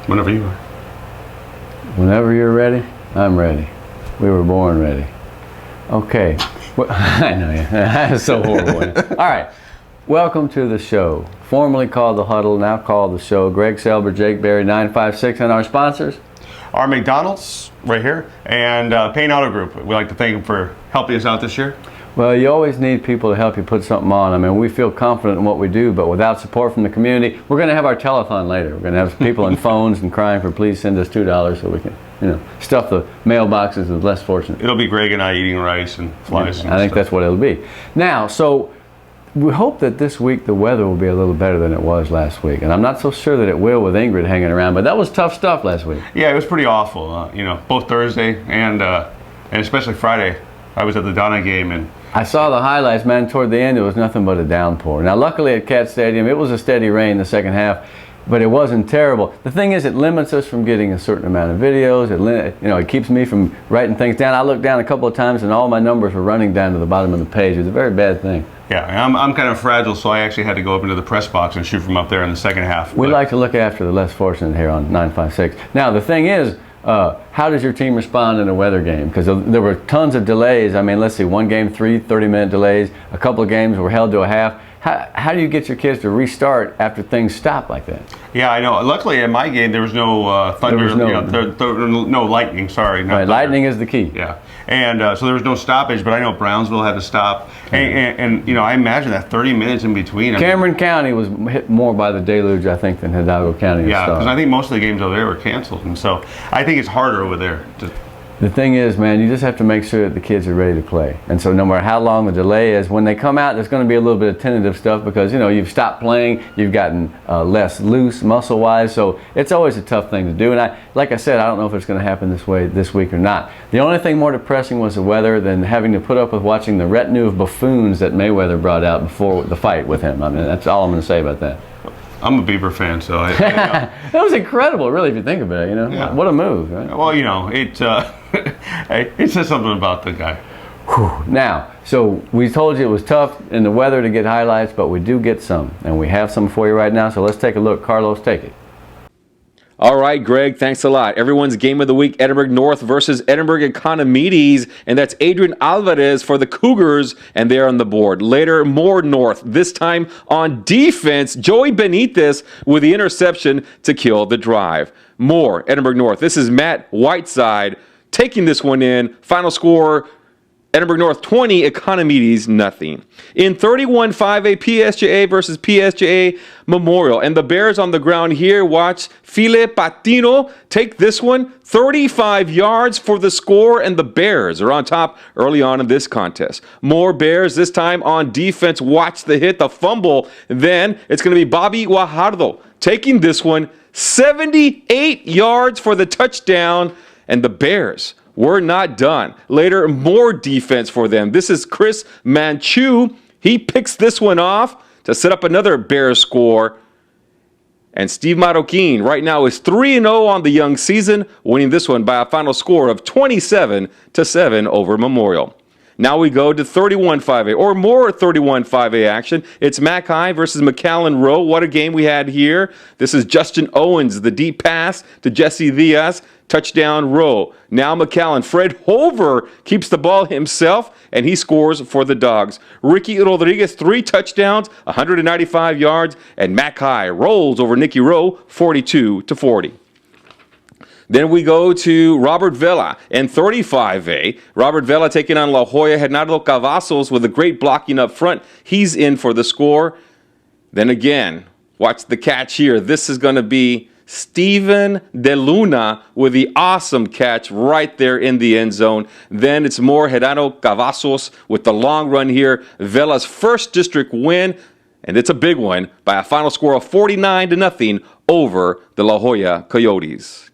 Whenever you are. Whenever you're ready, I'm ready. We were born ready. Okay. Well, I know you. That's so horrible. All right. Welcome to the show. Formerly called The Huddle, now called The Show. Greg Selber, Jake Berry, 956, and our sponsors. Our McDonald's right here, and Payne Auto Group. We'd like to thank them for helping us out this year. Well, you always need people to help you put something on. I mean, we feel confident in what we do, but without support from the community, we're going to have our telethon later. We're going to have people on phones and crying for please send us $2 so we can, stuff the mailboxes of less fortunate. It'll be Greg and I eating rice and flies. I think that's what it'll be. Now, so we hope that this week the weather will be a little better than it was last week. And I'm not so sure that it will with Ingrid hanging around, but that was tough stuff last week. Yeah, it was pretty awful. Both Thursday and especially Friday. I was at the Donna game, and I saw the highlights, man. Toward the end, it was nothing but a downpour. Now, luckily at Cat Stadium, it was a steady rain the second half, but it wasn't terrible. The thing is, it limits us from getting a certain amount of videos. It keeps me from writing things down. I looked down a couple of times, and all my numbers were running down to the bottom of the page. It was a very bad thing. Yeah, I'm kind of fragile, so I actually had to go up into the press box and shoot from up there in the second half. We like to look after the less fortunate here on 956. Now, the thing is, how does your team respond in a weather game? Because there were tons of delays. I mean, let's see, one game, 3 30-minute delays. A couple of games were held to a half. How do you get your kids to restart after things stop like that? Yeah, I know. Luckily, in my game, there was no thunder. No lightning. Sorry, not thunder. Lightning is the key. Yeah, and so there was no stoppage. But I know Brownsville had to stop, and I imagine that 30 minutes in between. Cameron County was hit more by the deluge, I think, than Hidalgo County. Yeah, because I think most of the games over there were canceled, and so I think it's harder over there. The thing is, man, you just have to make sure that the kids are ready to play. And so no matter how long the delay is, when they come out, there's going to be a little bit of tentative stuff because, you've stopped playing, you've gotten less loose muscle-wise, so it's always a tough thing to do. And like I said, I don't know if it's going to happen this way this week or not. The only thing more depressing was the weather than having to put up with watching the retinue of buffoons that Mayweather brought out before the fight with him. I mean, that's all I'm going to say about that. I'm a Beaver fan, so that was incredible, really, if you think about it. Yeah. What a move, right? Well, it says something about the guy. Whew. Now, so we told you it was tough in the weather to get highlights, but we do get some, and we have some for you right now. So let's take a look. Carlos, take it. All right, Greg, thanks a lot. Everyone's game of the week, Edinburgh North versus Edinburgh Economides, and that's Adrian Alvarez for the Cougars, and they're on the board. Later, more North, this time on defense, Joey Benitez with the interception to kill the drive. More Edinburgh North. This is Matt Whiteside taking this one in. Final score, Edinburgh North 20, Economides nothing. In 31-5A, PSJA versus PSJA Memorial. And the Bears on the ground here, watch File Patino take this one, 35 yards for the score, and the Bears are on top early on in this contest. More Bears, this time on defense. Watch the hit, the fumble. Then it's going to be Bobby Guajardo taking this one, 78 yards for the touchdown, and the Bears we're not done. Later, more defense for them. This is Chris Manchu. He picks this one off to set up another Bears score. And Steve Marroquin right now is 3-0 on the young season, winning this one by a final score of 27-7 over Memorial. Now we go to 31-5A, or more 31-5A action. It's Mackay versus McAllen Rowe. What a game we had here. This is Justin Owens, the deep pass to Jesse Diaz. Touchdown Rowe. Now McAllen. Fred Hover keeps the ball himself, and he scores for the Dogs. Ricky Rodriguez, 3 touchdowns, 195 yards, and Mackay rolls over Nicky Rowe, 42-40. Then we go to Robert Vela in 35A. Robert Vela taking on La Jolla. Hernando Cavazos with a great blocking up front. He's in for the score. Then again, watch the catch here. This is going to be Steven De Luna with the awesome catch right there in the end zone. Then it's more Hernando Cavazos with the long run here. Vela's first district win, and it's a big one, by a final score of 49-0 over the La Jolla Coyotes.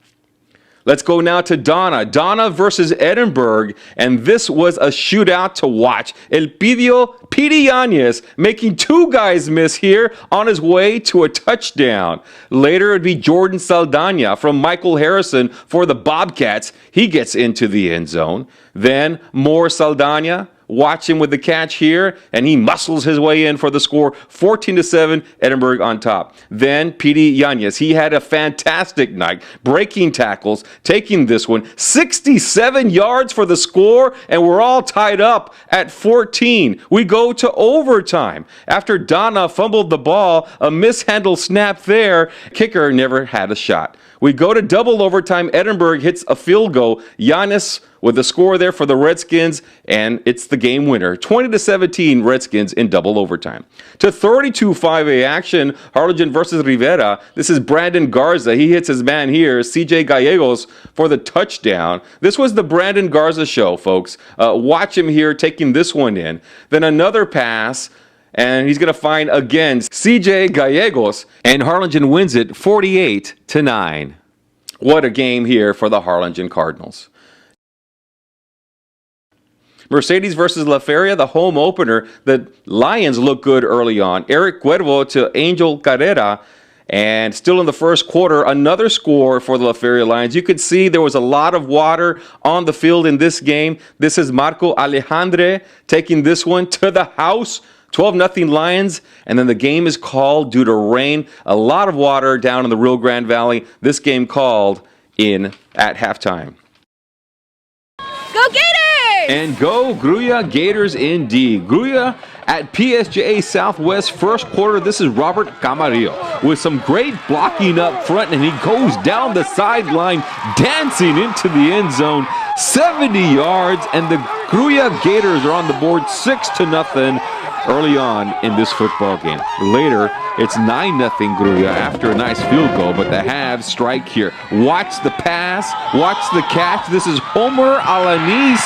Let's go now to Donna. Donna versus Edinburgh, and this was a shootout to watch. Elpidio Pidianes making 2 guys miss here on his way to a touchdown. Later, it'd be Jordan Saldana from Michael Harrison for the Bobcats. He gets into the end zone. Then, more Saldana Watch him with the catch here, and he muscles his way in for the score. 14-7, Edinburgh on top. Then P.D. Yanez, he had a fantastic night, breaking tackles, taking this one. 67 yards for the score, and we're all tied up at 14. We go to overtime. After Donna fumbled the ball, a mishandled snap there, kicker never had a shot. We go to double overtime. Edinburgh hits a field goal. Giannis with the score there for the Redskins, and it's the game winner. 20-17 Redskins in double overtime. To 32-5A action, Harlingen versus Rivera. This is Brandon Garza. He hits his man here, CJ Gallegos, for the touchdown. This was the Brandon Garza show, folks. Watch him here taking this one in. Then another pass, and he's going to find again CJ Gallegos, and Harlingen wins it 48-9. What a game here for the Harlingen Cardinals. Mercedes versus La Feria, the home opener. The Lions look good early on. Eric Cuervo to Angel Carrera. And still in the first quarter, another score for the La Feria Lions. You could see there was a lot of water on the field in this game. This is Marco Alejandre taking this one to the house. 12-0 Lions, and then the game is called due to rain. A lot of water down in the Rio Grande Valley. This game called in at halftime. Go Gators! And go Gruya Gators indeed. Gruya at PSJA Southwest first quarter. This is Robert Camarillo with some great blocking up front, and he goes down the sideline, dancing into the end zone. 70 yards, and the Gruya Gators are on the board 6-0 early on in this football game. Later, it's 9-0 Gruya after a nice field goal, but the Habs strike here. Watch the pass, watch the catch. This is Homer Alanis,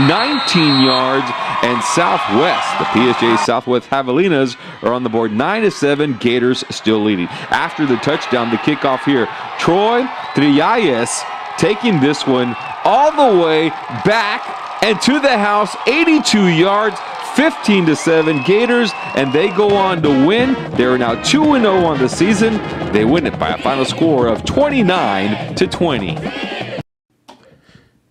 19 yards, and Southwest. The PSJ Southwest Javelinas are on the board 9-7, Gators still leading. After the touchdown, the kickoff here, Troy Trillalles taking this one all the way back and to the house, 82 yards, 15-7 Gators, and they go on to win. They're now 2-0 on the season. They win it by a final score of 29-20.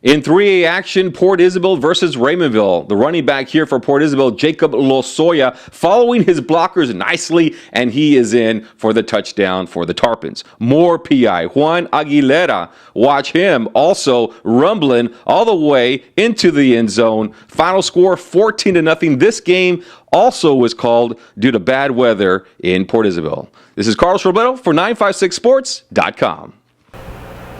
In 3A action, Port Isabel versus Raymondville. The running back here for Port Isabel, Jacob Lozoya, following his blockers nicely, and he is in for the touchdown for the Tarpons. More PI, Juan Aguilera. Watch him also rumbling all the way into the end zone. Final score 14-0. This game also was called due to bad weather in Port Isabel. This is Carlos Robledo for 956sports.com.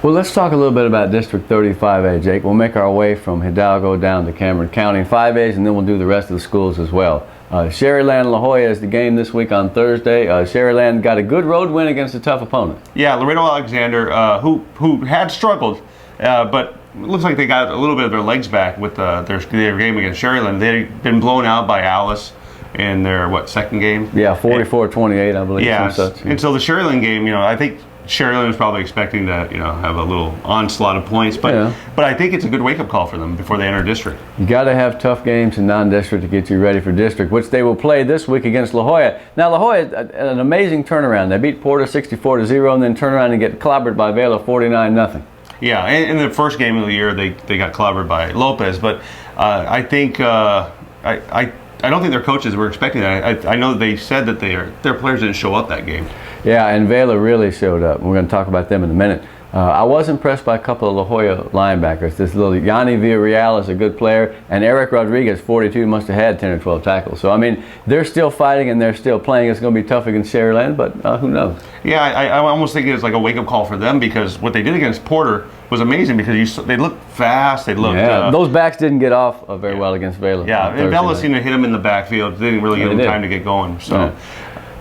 Well, let's talk a little bit about District 35A, Jake. We'll make our way from Hidalgo down to Cameron County 5As, and then we'll do the rest of the schools as well. Sherryland La Jolla is the game this week on Thursday. Sherryland got a good road win against a tough opponent. Yeah, Laredo Alexander, who had struggled, but it looks like they got a little bit of their legs back with their game against Sherryland. They've been blown out by Alice in their, second game? Yeah, 44-28, I believe. Yeah, such. And so the Sherryland game, I think Sherryland was probably expecting to, have a little onslaught of points, but I think it's a good wake-up call for them before they enter district. You got to have tough games in non-district to get you ready for district, which they will play this week against La Jolla. Now, La Jolla, an amazing turnaround. They beat Porter 64-0 and then turn around and get clobbered by Vela 49-0. Yeah, in the first game of the year, they got clobbered by Lopez, but I think I don't think their coaches were expecting that. I know that they said that their players didn't show up that game. Yeah, and Vela really showed up. We're going to talk about them in a minute. I was impressed by a couple of La Jolla linebackers. This little Yanni Villarreal is a good player, and Eric Rodriguez, 42, must have had 10 or 12 tackles. So, I mean, they're still fighting and they're still playing. It's going to be tough against Sherryland, but who knows? Yeah, I almost think it's like a wake-up call for them, because what they did against Porter was amazing, because they looked fast. They looked. Yeah, those backs didn't get off very well against Vela. Yeah, and Vela seemed to hit them in the backfield. They didn't really give them time to get going. So,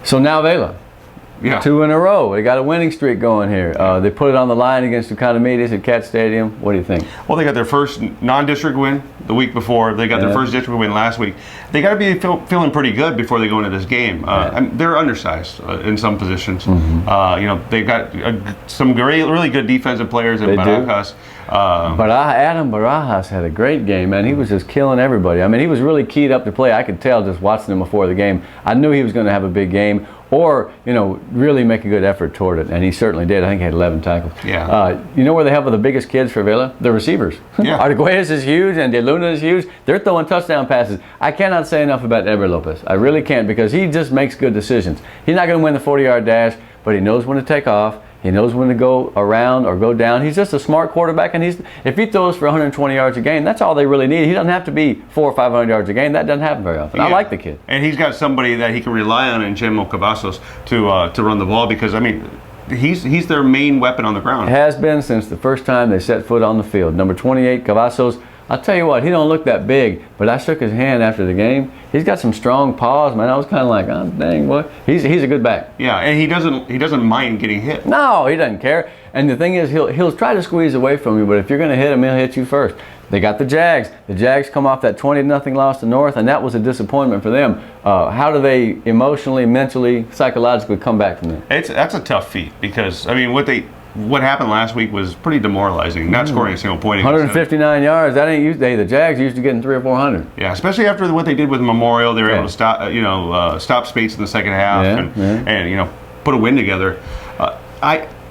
so now Vela. Yeah. 2 in a row. They got a winning streak going here. They put it on the line against the Economides at Cat Stadium. What do you think? Well, they got their first non-district win the week before. They got their first district win last week. They got to be feeling pretty good before they go into this game. They're undersized in some positions. Mm-hmm. They've got some really good defensive players in Barajas. Adam Barajas had a great game, man. He was just killing everybody. I mean, he was really keyed up to play. I could tell just watching him before the game. I knew he was going to have a big game. or really make a good effort toward it. And he certainly did. I think he had 11 tackles. Yeah. You know where they have the biggest kids for Villa? The receivers. Yeah. Arguelles is huge, and De Luna is huge. They're throwing touchdown passes. I cannot say enough about Eber Lopez. I really can't, because he just makes good decisions. He's not going to win the 40-yard dash, but he knows when to take off. He knows when to go around or go down. He's just a smart quarterback, and if he throws for 120 yards a game, that's all they really need. He doesn't have to be 400 or 500 yards a game. That doesn't happen very often. I like the kid. And he's got somebody that he can rely on in Chemo Cavazos to run the ball, because, I mean, he's their main weapon on the ground. Has been since the first time they set foot on the field. Number 28, Cavazos. I'll tell you what, he don't look that big, but I shook his hand after the game. He's got some strong paws, man. I was kind of like, oh, dang, boy. He's a good back. Yeah, and he doesn't mind getting hit. No, he doesn't care. And the thing is, he'll try to squeeze away from you, but if you're going to hit him, he'll hit you first. They got the Jags. The Jags come off that 20-0 loss to North, and that was a disappointment for them. How do they emotionally, mentally, psychologically come back from that? That's a tough feat, because, I mean, what happened last week was pretty demoralizing. Not scoring a single point. 159 yards. That ain't used. The Jags used to getting 300 or 400. Yeah, especially after what they did with Memorial, they were able to stop Spates in the second half and put a win together.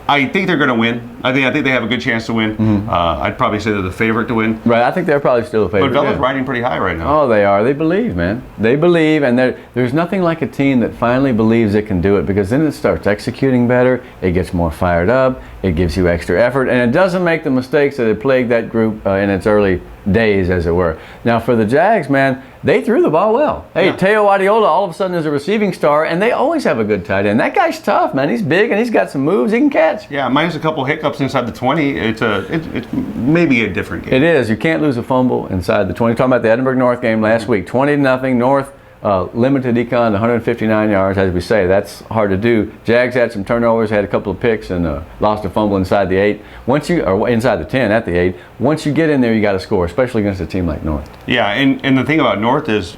I think they're going to win. I think they have a good chance to win. I'd probably say they're the favorite to win. Right, I think they're probably still the favorite. But Villa's riding pretty high right now. Oh, they are. They believe, man. They believe, and there's nothing like a team that finally believes it can do it, because then it starts executing better, it gets more fired up, it gives you extra effort, and it doesn't make the mistakes that had plagued that group in its early days, as it were. Now, for the Jags, man, they threw the ball well. Hey, Teo Adiola all of a sudden is a receiving star, and they always have a good tight end. That guy's tough, man. He's big, and he's got some moves he can catch. Yeah, minus a couple hiccups inside the 20, it's maybe a different game. It is. You can't lose a fumble inside the 20. Talking about the Edinburgh North game last week, 20-0 North. Limited econ to 159 yards, as we say. That's hard to do. Jags had some turnovers, had a couple of picks, and lost a fumble inside the 8. Inside the 10 at the 8. Once you get in there, you got to score, especially against a team like North. Yeah, and the thing about North is,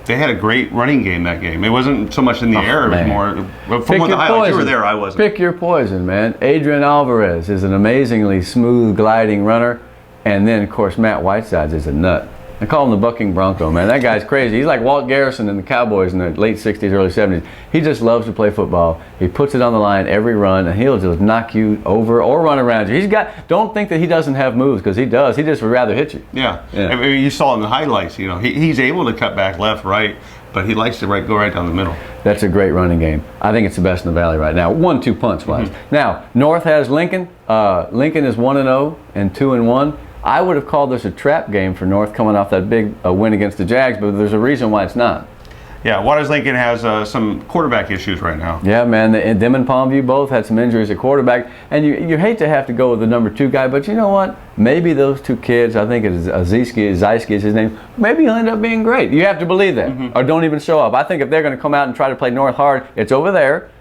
they had a great running game that game. It wasn't so much in the air; it was more from the highlights. You were there, I wasn't. Pick your poison, man. Adrian Alvarez is an amazingly smooth, gliding runner, and then, of course, Matt Whitesides is a nut. I call him the bucking bronco, man. That guy's crazy. He's like Walt Garrison and the Cowboys in the late 60s, early 70s. He just loves to play football. He puts it on the line every run, and he'll just knock you over or run around you. Don't think that he doesn't have moves, because he does. He just would rather hit you. Yeah. I mean, you saw in the highlights, he's able to cut back left, right, but he likes to go right down the middle. That's a great running game. I think it's the best in the Valley right now, 1-2 punch wise. Now, North has Lincoln. Lincoln is 1-0 and 2-1. I would have called this a trap game for North, coming off that big win against the Jags, but there's a reason why it's not. Yeah, Waters Lincoln has some quarterback issues right now. Yeah, man. Them and Palmview both had some injuries at quarterback, and you hate to have to go with the number 2 guy, but you know what? Maybe those 2 kids, I think it's Zieski is his name, maybe he'll end up being great. You have to believe that, or don't even show up. I think if they're going to come out and try to play North hard, it's over there.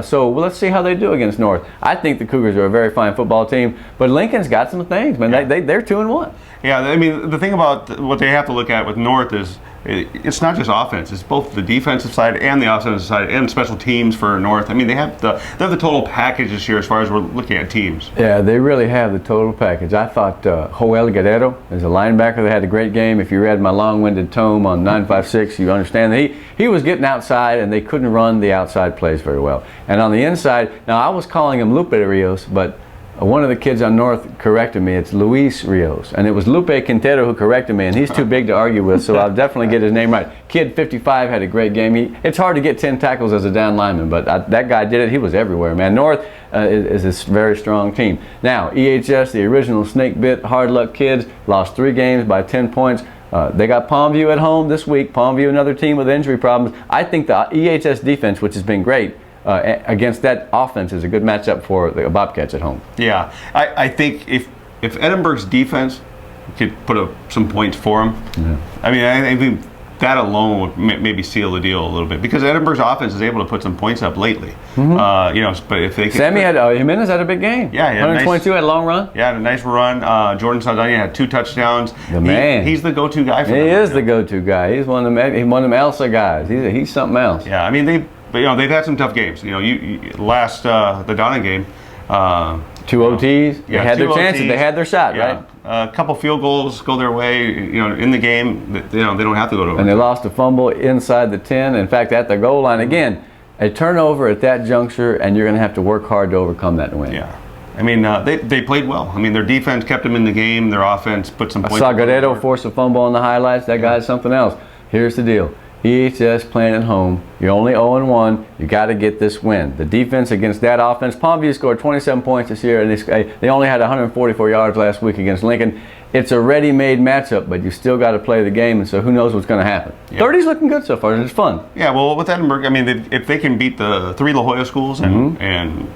So let's see how they do against North. I think the Cougars are a very fine football team, but Lincoln's got some things, man. Yeah. They're 2-1. Yeah, I mean, the thing about what they have to look at with North is it's not just offense. It's both the defensive side and the offensive side and special teams for North. I mean, they have the total package this year as far as we're looking at teams. Yeah, they really have the total package. I thought Joel Guerrero as a linebacker, they had a great game. If you read my long-winded tome on 956, you understand that he was getting outside, and they couldn't run the outside plays very well. And on the inside, now I was calling him Lupe Rios, but one of the kids on North corrected me. It's Luis Rios. And it was Lupe Quintero who corrected me, and he's too big to argue with, so I'll definitely get his name right. Kid 55 had a great game. It's hard to get 10 tackles as a down lineman, but that guy did it. He was everywhere, man. North is a very strong team. Now, EHS, the original snake-bit, hard-luck kids, lost 3 games by 10 points. They got Palmview at home this week. Palmview, another team with injury problems. I think the EHS defense, which has been great, against that offense is a good matchup for the Bobcats at home. Yeah, I think if Edinburgh's defense could put up some points for them, I mean, I think that alone would maybe seal the deal a little bit, because Edinburgh's offense is able to put some points up lately. But if they Sammy Jimenez had a big game. Yeah, he had 122 had a long run. Yeah, a nice run. Jordan Saldana had 2 touchdowns. The man, he's the go-to guy for them. He is the go-to guy. He's one of them Elsa guys. He's something else. Yeah, I mean they've had some tough games. The Donna game. 2 OTs. They had their chances. They had their shot, right? A couple field goals go their way. In the game, they don't have to go to overtime. And they lost a fumble inside the 10. In fact, at the goal line again. a turnover at that juncture, and you're going to have to work hard to overcome that and win. Yeah. I mean, they played well. I mean, their defense kept them in the game. Their offense put some I points. saw Guerrero force a fumble on the highlights. That guy's something else. Here's the deal. EHS playing at home. You're only 0-1. You got to get this win. The defense against that offense. Palmview scored 27 points this year, and they only had 144 yards last week against Lincoln. It's a ready-made matchup, but you still got to play the game, and so who knows what's going to happen. Yep. 30's looking good so far, and it's fun. Yeah, well, with Edinburgh, I mean, if they can beat the 3 La Jolla schools and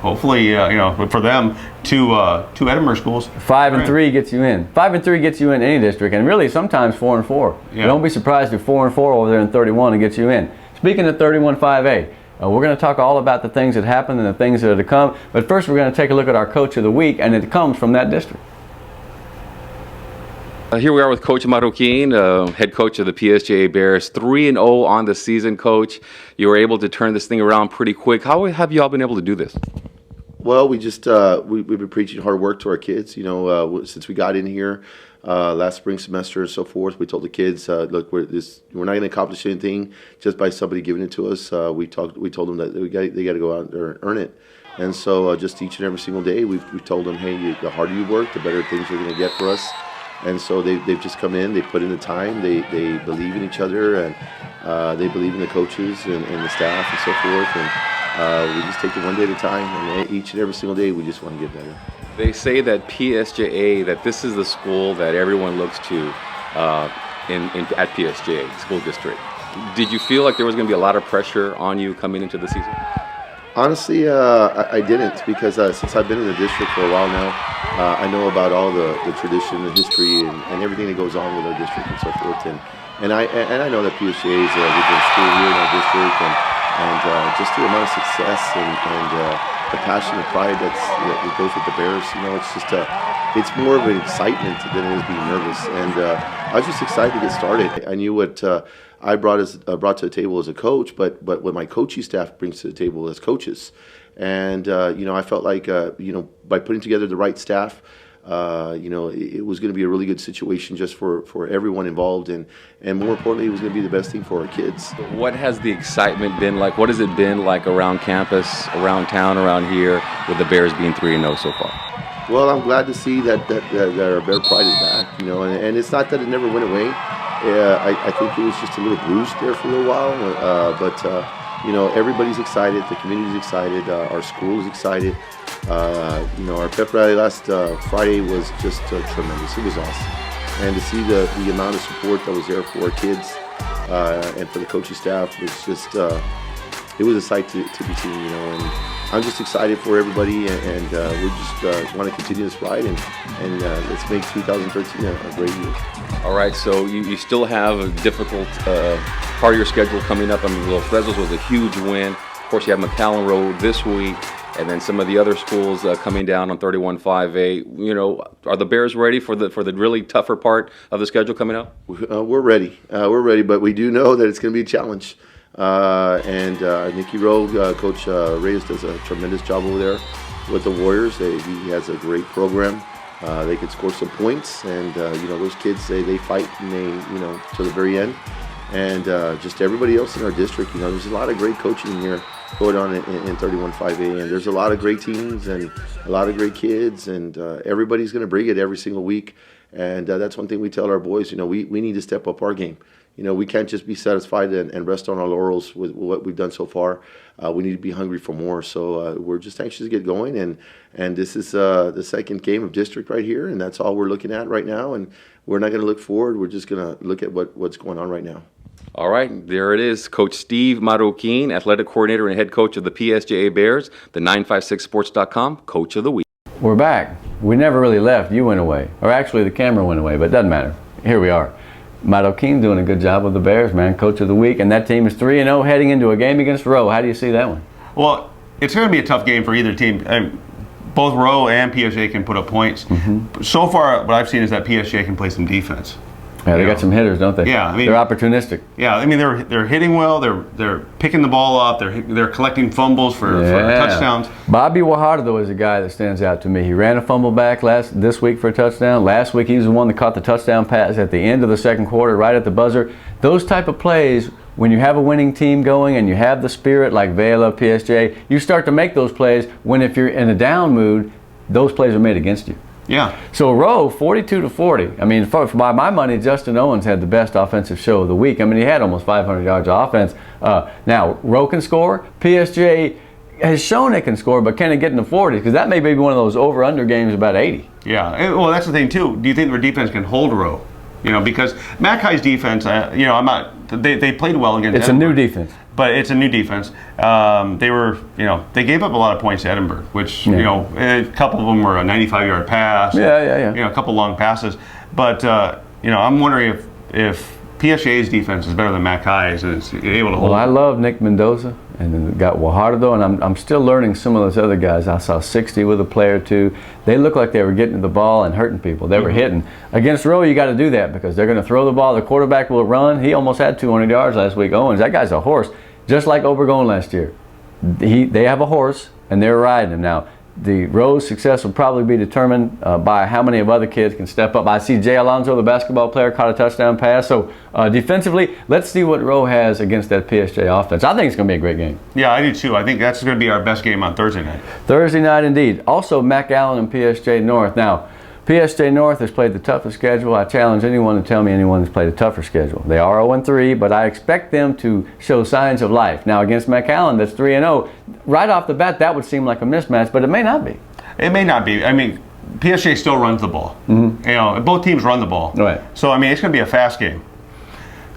hopefully, you know, for them, two Edinburgh schools. 5 and 3 gets you in. 5 and 3 gets you in any district, and really sometimes 4 and 4. Yeah. Don't be surprised if 4 and 4 over there in 31 and gets you in. Speaking of 31-5A, we're going to talk all about the things that happened and the things that are to come. But first, we're going to take a look at our Coach of the Week, and it comes from that district. Here we are with Coach Marroquin, head coach of the PSJA Bears. 3-0 on the season, Coach. You were able to turn this thing around pretty quick. How have you all been able to do this? Well, we just we've been preaching hard work to our kids. You know, since we got in here last spring semester and so forth, we told the kids, look, we're not going to accomplish anything just by somebody giving it to us. We told them that they got to go out there and earn it. And so just each and every single day, we've told them, hey, the harder you work, the better things you're going to get for us. And so they've just come in, they put in the time, they believe in each other, and they believe in the coaches and the staff and so forth. And we just take it one day at a time, and each and every single day we just want to get better. They say that PSJA, that this is the school that everyone looks to at PSJA, school district. Did you feel like there was going to be a lot of pressure on you coming into the season? Honestly, I didn't, because since I've been in the district for a while now, I know about all the tradition, the history, and everything that goes on with our district and so forth. And I know that PSJA is a good school here in our district, and just the amount of success and the passion and pride that goes with the Bears. You know, it's just it's more of an excitement than it is being nervous. And I was just excited to get started. I knew what I brought to the table as a coach, but what my coaching staff brings to the table as coaches. And you know, I felt like you know, by putting together the right staff, you know, it was going to be a really good situation just for everyone involved, and more importantly, it was going to be the best thing for our kids. What has the excitement been like? What has it been like around campus, around town, around here, with the Bears being 3-0 so far? Well, I'm glad to see that our Bear pride is back. You know, and it's not that it never went away. I think it was just a little bruised there for a little while, but you know, everybody's excited. The community's excited. Our school is excited. You know, our pep rally last Friday was just tremendous. It was awesome, and to see the amount of support that was there for our kids and for the coaching staff was just it was a sight to be seen. You know, and I'm just excited for everybody, and we just want to continue this ride, and let's make 2013 a great year. All right, so you still have a difficult part of your schedule coming up. I mean, Los Fresnos was a huge win. Of course, you have McAllen Road this week, and then some of the other schools coming down on 31-5A. You know, are the Bears ready for the really tougher part of the schedule coming up? We're ready. We're ready, but we do know that it's going to be a challenge. And Nicky Rowe, Coach Reyes does a tremendous job over there with the Warriors. He has a great program. They could score some points, and you know, those kids they fight, and they, you know, to the very end. And just everybody else in our district, you know, there's a lot of great coaching here going on in 31-5A, and there's a lot of great teams and a lot of great kids, and everybody's going to bring it every single week. And that's one thing we tell our boys. You know, we need to step up our game. You know, we can't just be satisfied and rest on our laurels with what we've done so far. We need to be hungry for more. So we're just anxious to get going. And this is the second game of district right here, and that's all we're looking at right now. And we're not going to look forward. We're just going to look at what's going on right now. All right, there it is. Coach Steve Marroquin, athletic coordinator and head coach of the PSJA Bears, the 956sports.com Coach of the Week. We're back. We never really left. You went away. Or actually, the camera went away, but it doesn't matter. Here we are. Marroquin doing a good job with the Bears, man. Coach of the Week, and that team is 3-0 heading into a game against Rowe. How do you see that one? Well, it's going to be a tough game for either team. Both Rowe and PSJA can put up points. Mm-hmm. So far, what I've seen is that PSJA can play some defense. Yeah, they got some hitters, don't they? Yeah, I mean, they're opportunistic. Yeah, I mean they're hitting well. They're picking the ball up. They're collecting fumbles for touchdowns. Bobby Wajardo is a guy that stands out to me. He ran a fumble back this week for a touchdown. Last week he was the one that caught the touchdown pass at the end of the second quarter, right at the buzzer. Those type of plays when you have a winning team going and you have the spirit like Vela, PSJ, you start to make those plays when if you're in a down mood, those plays are made against you. Yeah. So Rowe, 42-40. I mean, for by my money, Justin Owens had the best offensive show of the week. I mean, he had almost 500 yards of offense. Now, Rowe can score. PSJ has shown it can score, but can it get in the 40s? Because that may be one of those over-under games about 80. Yeah. Well, that's the thing, too. Do you think their defense can hold Rowe? You know, because Mac High's defense, you know, I'm not. They played well against. It's Edinburgh, a new defense, but it's a new defense. They were, you know, they gave up a lot of points to Edinburgh, which you know, a couple of them were a 95-yard pass. Yeah. You know, a couple long passes, but you know, I'm wondering if PSJ's defense is better than Mac High's and it's able to hold. Well, I love Nick Mendoza, and then got Guajardo, and I'm still learning some of those other guys. I saw 60 with a player or two. They looked like they were getting to the ball and hurting people. They were hitting. Against Rowe, you got to do that because they're going to throw the ball. The quarterback will run. He almost had 200 yards last week. Owens, that guy's a horse, just like Obergon last year. They have a horse, and they're riding him. Now, the Rowe's success will probably be determined by how many of other kids can step up. I see Jay Alonso, the basketball player, caught a touchdown pass. So defensively, let's see what Rowe has against that PSJ offense. I think it's going to be a great game. Yeah, I do too. I think that's going to be our best game on Thursday night. Thursday night indeed. Also, Mac Allen and PSJ North. Now, PSJ North has played the toughest schedule. I challenge anyone to tell me anyone has played a tougher schedule. They are 0-3, but I expect them to show signs of life. Now, against Mac Allen, that's 3-0. Right off the bat, that would seem like a mismatch, but it may not be. It may not be. I mean, PSJ still runs the ball. You know, both teams run the ball. Right. So I mean, it's going to be a fast game.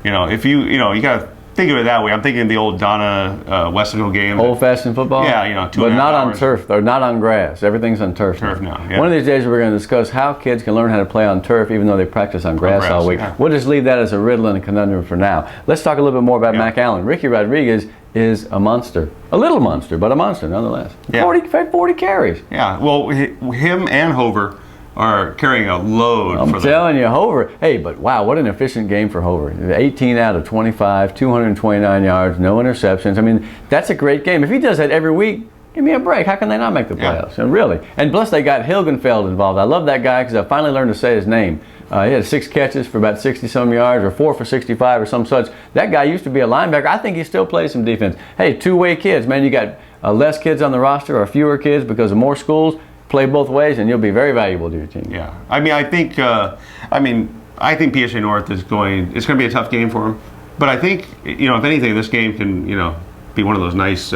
You know, if you got to think of it that way. I'm thinking the old Donna Westico game. Old-fashioned football? Yeah, you know, 2.5 But not hours. on turf, or not on grass. Everything's on turf. Turf now, yeah. One of these days we're going to discuss how kids can learn how to play on turf even though they practice on grass all week. Yeah. We'll just leave that as a riddle and a conundrum for now. Let's talk a little bit more about Mac Allen. Ricky Rodriguez is a monster. A little monster, but a monster nonetheless. Yeah. 40 carries. Yeah, well, him and Hover are carrying a load I'm for them. telling you, Hover. Hey, but wow, what an efficient game for Hover. 18 out of 25, 229 yards, no interceptions. I mean, that's a great game. If he does that every week, give me a break. How can they not make the playoffs? And really. And plus, they got Hilgenfeld involved. I love that guy because I finally learned to say his name. He had 6 catches for about 60-some yards, or 4 for 65, or some such. That guy used to be a linebacker. I think he still plays some defense. Hey, two-way kids, man. You got less kids on the roster or fewer kids because of more schools. Play both ways, and you'll be very valuable to your team. Yeah, I mean, I think PSA North is going. It's going to be a tough game for them, but I think if anything, this game can be one of those nice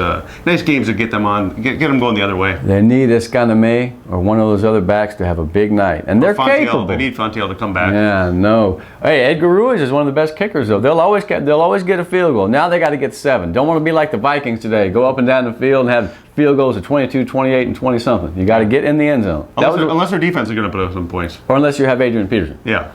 games that get them going the other way. They need Escaname or one of those other backs to have a big night, and they're capable. They need Fontiel to come back. Yeah, no. Hey, Edgar Ruiz is one of the best kickers, though. They'll always get a field goal. Now they got to get 7. Don't want to be like the Vikings today. Go up and down the field and have field goals of 22, 28, and 20-something. You got to get in the end zone. Unless their defense is going to put up some points. Or unless you have Adrian Peterson. Yeah.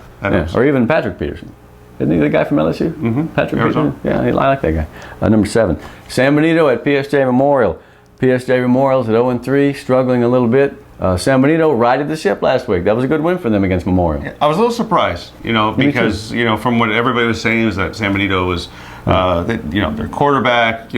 Or even Patrick Peterson. Isn't he the guy from LSU? Mm-hmm. Patrick Arizona. Peterson? Yeah, I like that guy. Number 7. San Benito at PSJ Memorial. PSJ Memorial's at 0-3, struggling a little bit. San Benito righted the ship last week. That was a good win for them against Memorial. I was a little surprised, because from what everybody was saying is that San Benito was, their quarterback,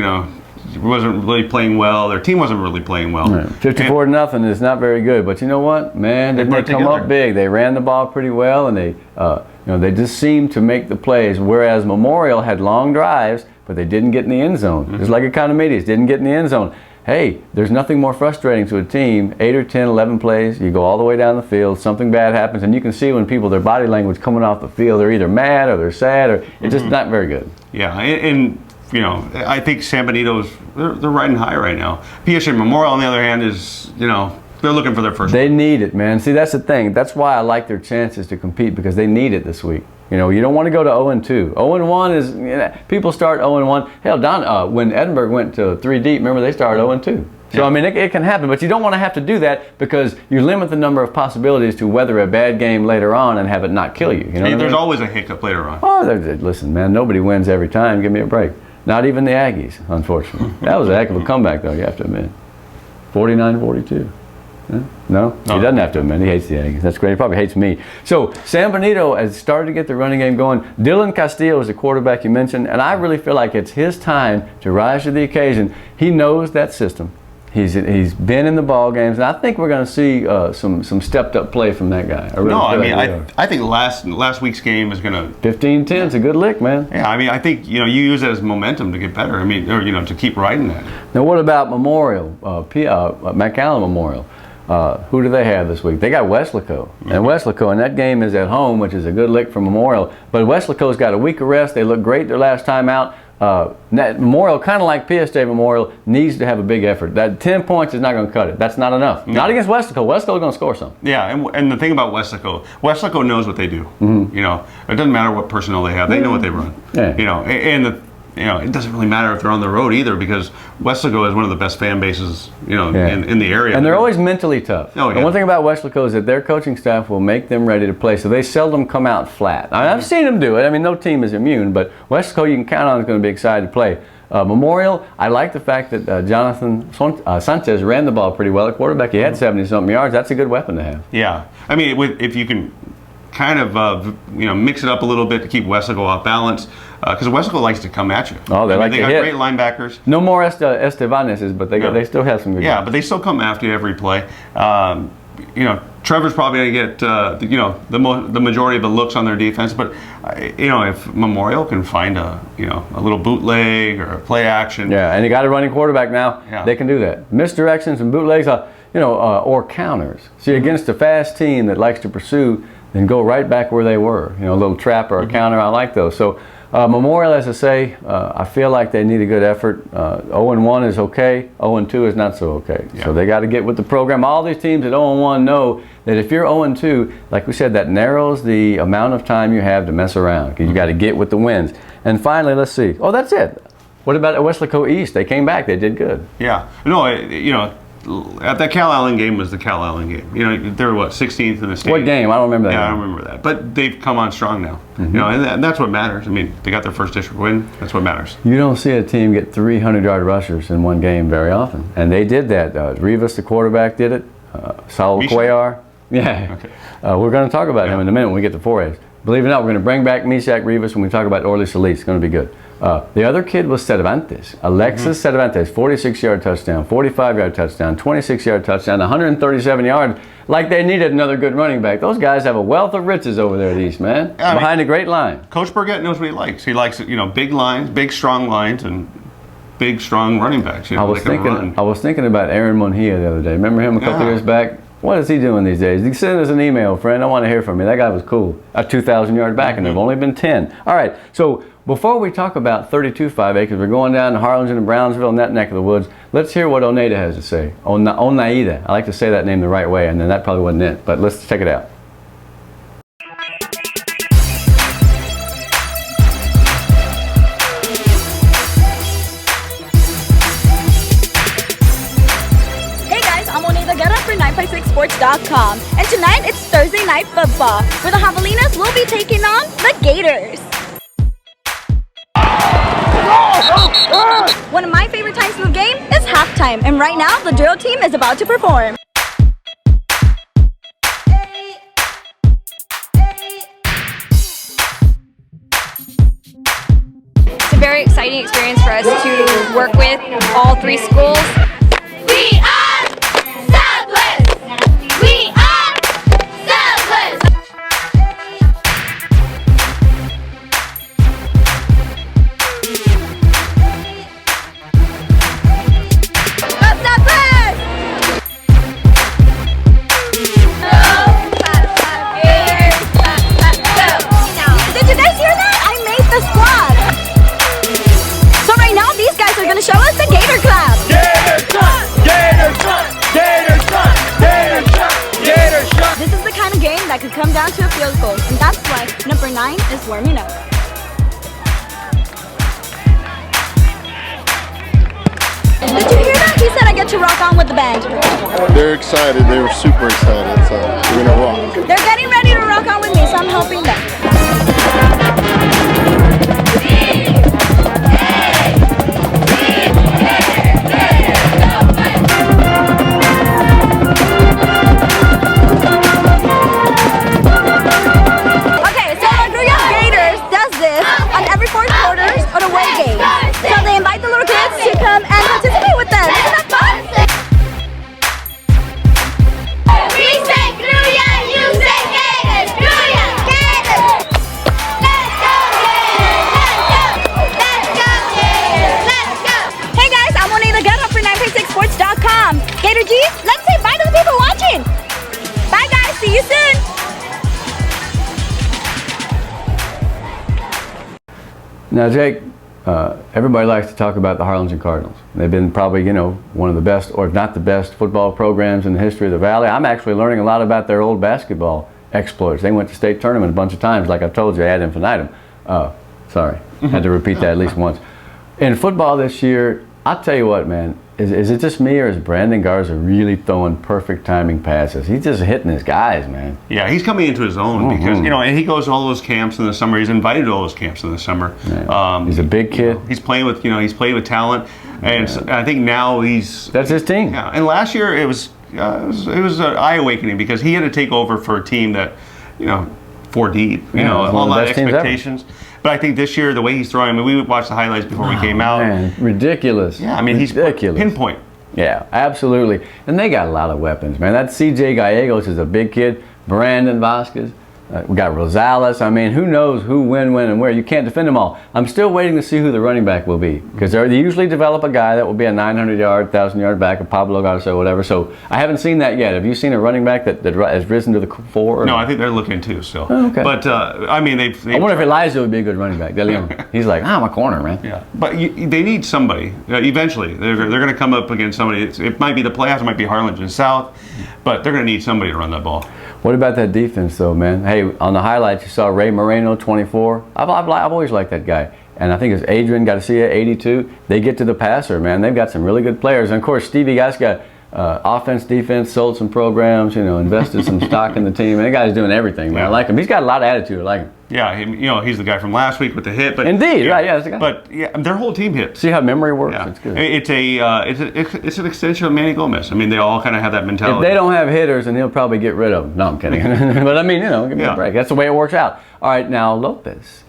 wasn't really playing well. Their team wasn't really playing well. Right. 54-0 is not very good, but you know what, man? Didn't they come up big? They ran the ball pretty well, and they just seemed to make the plays. Whereas Memorial had long drives, but they didn't get in the end zone. Just like Economides didn't get in the end zone. Hey, there's nothing more frustrating to a team. 8 or 10, 11 plays, you go all the way down the field, something bad happens, and you can see when people, their body language coming off the field, they're either mad or they're sad, or it's just not very good. Yeah, and I think San Benito's they're riding high right now. PSA Memorial, on the other hand, is they're looking for their first. They need it, man. See, that's the thing. That's why I like their chances to compete, because they need it this week. You don't want to go to 0-2. 0-1 is people start 0-1. Hell, when Edinburgh went to 3 deep, remember they started 0-2. So I mean, it can happen, but you don't want to have to do that because you limit the number of possibilities to weather a bad game later on and have it not kill you. There's always a hiccup later on. Oh, listen, man, nobody wins every time. Give me a break. Not even the Aggies, unfortunately. That was a heck of a comeback, though, you have to admit. 49-42. No, he doesn't have to admit. He hates the Aggies. That's great. He probably hates me. So San Benito has started to get the running game going. Dylan Castillo is the quarterback you mentioned, and I really feel like it's his time to rise to the occasion. He knows that system. He's been in the ball games, and I think we're going to see some stepped up play from that guy. I think last week's game is going to 15-10 is a good lick, man. Yeah, I mean, I think you use it as momentum to get better. I mean, or to keep riding that. Now, what about Memorial, McAllen Memorial? Who do they have this week? They got Weslaco. And Weslaco, and that game is at home, which is a good lick for Memorial. But Weslaco's got a week of rest. They looked great their last time out. Memorial, kind of like PSJ Memorial, needs to have a big effort. That 10 points is not going to cut it. That's not enough. Not against Weslaco. Weslaco's going to score some. Yeah, and the thing about Weslaco knows what they do. It doesn't matter what personnel they have. They know what they run. Yeah. It doesn't really matter if they're on the road either, because Weslaco is one of the best fan bases, in the area. And they're always mentally tough. Oh, yeah. And one thing about Weslaco is that their coaching staff will make them ready to play, so they seldom come out flat. I've seen them do it. I mean, no team is immune, but Weslaco you can count on is going to be excited to play. Memorial, I like the fact that Jonathan Sanchez ran the ball pretty well at quarterback. He had 70-something yards. That's a good weapon to have. Yeah. I mean, if you can kind of mix it up a little bit to keep Weslaco off balance, because Weslaco likes to come at you. Oh, they got hit. Great linebackers. No more Estevaneses, but they still have some good guys. But they still come after you every play. Trevor's probably going to get the majority of the looks on their defense, but if Memorial can find a little bootleg or a play action. Yeah, and you got a running quarterback now. Yeah. They can do that. Misdirections and bootlegs, or counters. See, against a fast team that likes to pursue, then go right back where they were. A little trap or a counter. I like those. So Memorial, as I say, I feel like they need a good effort. 0-1 is okay. 0-2 is not so okay. Yeah. So they got to get with the program. All these teams at 0-1 know that if you're 0-2, like we said, that narrows the amount of time you have to mess around, because you got to get with the wins. And finally, let's see. Oh, that's it. What about Weslaco East? They came back. They did good. Yeah. No, at that Cal Allen game was the Cal Allen game. They were 16th in the state. What game? I don't remember that. Yeah, game. I don't remember that. But they've come on strong now. And that's what matters. I mean, they got their first district win. That's what matters. You don't see a team get 300-yard rushers in one game very often, and they did that. Rivas, the quarterback, did it. Saul Cuellar. Yeah. Okay. We're going to talk about him in a minute when we get to 4As. Believe it or not, we're going to bring back Mishak Rivas when we talk about Orly Solis. It's going to be good. The other kid was Cervantes. Alexis Cervantes, 46-yard touchdown, 45-yard touchdown, 26-yard touchdown, 137 yards. Like they needed another good running back. Those guys have a wealth of riches over there at East, man. Behind a great line. Coach Burgett knows what he likes. He likes, big lines, big strong lines, and big strong running backs. I was thinking about Aaron Monhia the other day. Remember him a couple years back? What is he doing these days? You send us an email, friend. I want to hear from you. That guy was cool. A 2,000-yard back, and there have only been 10. All right, so before we talk about 32 5-acres, we're going down to Harlingen and Brownsville and that neck of the woods. Let's hear what Oneida has to say. Oneida. I like to say that name the right way, and then that probably wasn't it. But let's check it out. sports.com. And tonight it's Thursday Night Football, where the Javelinas will be taking on the Gators. One of my favorite times of the game is halftime, and right now the drill team is about to perform. It's a very exciting experience for us to work with all three schools. We are Selber! We are Selber! Did you guys hear that? I made the squad. So right now these guys are going to show us the Gator Clap. This is the kind of game that could come down to a field goal, and that's why number 9 is warming up. Did you hear that? He said I get to rock on with the band. They're excited. They were super excited. So we're gonna rock. They're getting ready to rock on with me, so I'm helping them. So they invite the little kids to come and participate with them. Isn't that fun? Now, Jake, everybody likes to talk about the Harlingen Cardinals. They've been probably, you know, one of the best, or if not the best, football programs in the history of the Valley. I'm actually learning a lot about their old basketball exploits. They went to state tournament a bunch of times, like I've told you, ad infinitum. Sorry, had to repeat that at least once. In football this year, I'll tell you what, man, is it just me, or is Brandon Garza really throwing perfect timing passes? He's just hitting his guys, man. Yeah, he's coming into his own because, you know, and he goes to all those camps in the summer. He's invited to all those camps in the summer. Yeah. He's a big kid. You know, he's playing with, he's playing with talent, and so I think now that's his team. Yeah, and last year it was eye awakening because he had to take over for a team that, 4 deep, a lot of expectations. But I think this year, the way he's throwing, I mean, we watched the highlights before we came out. Man, ridiculous. Yeah, I mean, ridiculous. He's pinpoint. Yeah, absolutely. And they got a lot of weapons, man. That CJ Gallegos is a big kid. Brandon Vasquez. We got Rosales. I mean, who knows who, when, and where. You can't defend them all. I'm still waiting to see who the running back will be, because they usually develop a guy that will be a 900-yard, 1,000-yard back, a Pablo Garza, whatever. So I haven't seen that yet. Have you seen a running back that has risen to the fore? No, I think they're looking too still. Oh, okay. But, I mean, I wonder if Elijah would be a good running back. He's like, I'm a corner, man. Yeah. But they need somebody. Eventually, they're going to come up against somebody. It might be the playoffs. It might be Harlingen South. But they're going to need somebody to run that ball. What about that defense, though, man? Hey, on the highlights, you saw Ray Moreno, 24. I've always liked that guy. And I think it's Adrian Garcia, 82. They get to the passer, man. They've got some really good players. And, of course, Stevie Guy's got offense, defense, sold some programs, invested some stock in the team. And that guy's doing everything, man. I like him. He's got a lot of attitude. I like him. Yeah, he's the guy from last week with the hit. But indeed, right? Yeah, that's the guy. But their whole team hits. See how memory works? Yeah. It's good. It's an extension of Manny Gomez. I mean, they all kind of have that mentality. If they don't have hitters, then he'll probably get rid of them. No, I'm kidding. But I mean, give me a break. That's the way it works out. All right, now Lopez,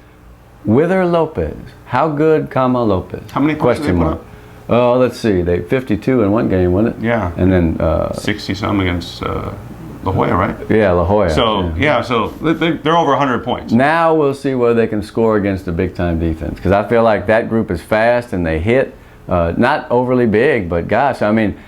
Wither Lopez. How good, Lopez? How many points did they put up? Oh, let's see. They 52 in one game, wasn't it? Yeah. And then 60-some against La Jolla, right? Yeah, La Jolla. So they're over 100 points. Now we'll see whether they can score against a big-time defense, because I feel like that group is fast and they hit. Not overly big, but gosh, I mean,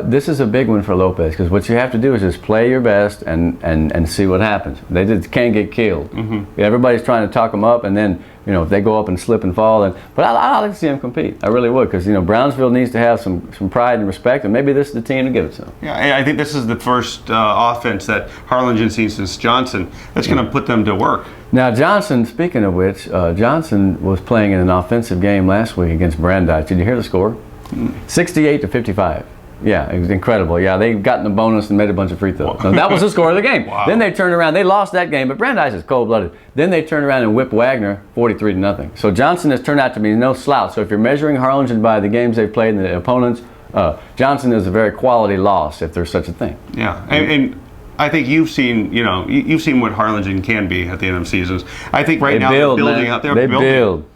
this is a big one for Lopez, because what you have to do is just play your best and see what happens. They just can't get killed. Mm-hmm. Everybody's trying to talk them up, and then if they go up and slip and fall. But I like to see them compete. I really would, because Brownsville needs to have some pride and respect, and maybe this is the team to give it to them. Yeah, I think this is the first offense that Harlingen's seen since Johnson that's going to put them to work. Now Johnson, speaking of which, Johnson was playing in an offensive game last week against Brandeis. Did you hear the score? 68-55. Yeah, it was incredible. Yeah, they've gotten a bonus and made a bunch of free throws. So that was the score of the game. Wow. Then they turned around. They lost that game, but Brandeis is cold-blooded. Then they turned around and whipped Wagner 43-0. So Johnson has turned out to be no slouch. So if you're measuring Harlingen by the games they've played and the opponents, Johnson is a very quality loss, if there's such a thing. Yeah, and I think you've seen what Harlingen can be at the end of seasons. I think right now they're building out there. They build.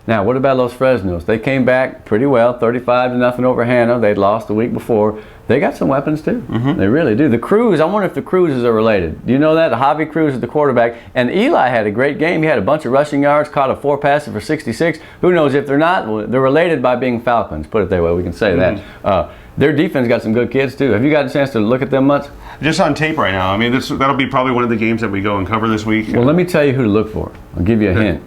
Now, what about Los Fresnos? They came back pretty well, 35-0 over Hannah. They'd lost the week before. They got some weapons too. Mm-hmm. They really do. The Cruz, I wonder if the Cruzes are related. Do you know that? Javi Cruz is the quarterback. And Eli had a great game. He had a bunch of rushing yards, caught a 4 passes for 66. Who knows if they're not? Well, they're related by being Falcons. Put it that way. We can say that. Their defense got some good kids too. Have you got a chance to look at them much? Just on tape right now. I mean, that'll be probably one of the games that we go and cover this week. Well, let me tell you who to look for. I'll give you a hint.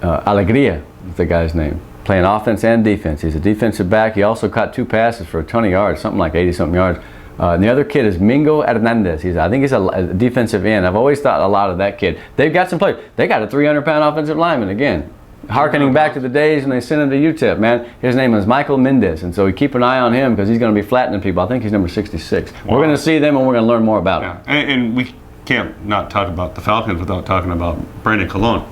Alegria is the guy's name. Playing offense and defense. He's a defensive back. He also caught 2 passes for a ton of yards, something like 80-something yards. And the other kid is Mingo Hernandez. I think he's a defensive end. I've always thought a lot of that kid. They've got some players. They got a 300-pound offensive lineman again. Harkening back to the days when they sent him to UTEP, man. His name is Michael Mendez, and so we keep an eye on him because he's going to be flattening people. I think he's number 66. Wow. We're going to see them, and we're going to learn more about them. And we can't not talk about the Falcons without talking about Brandon Colon.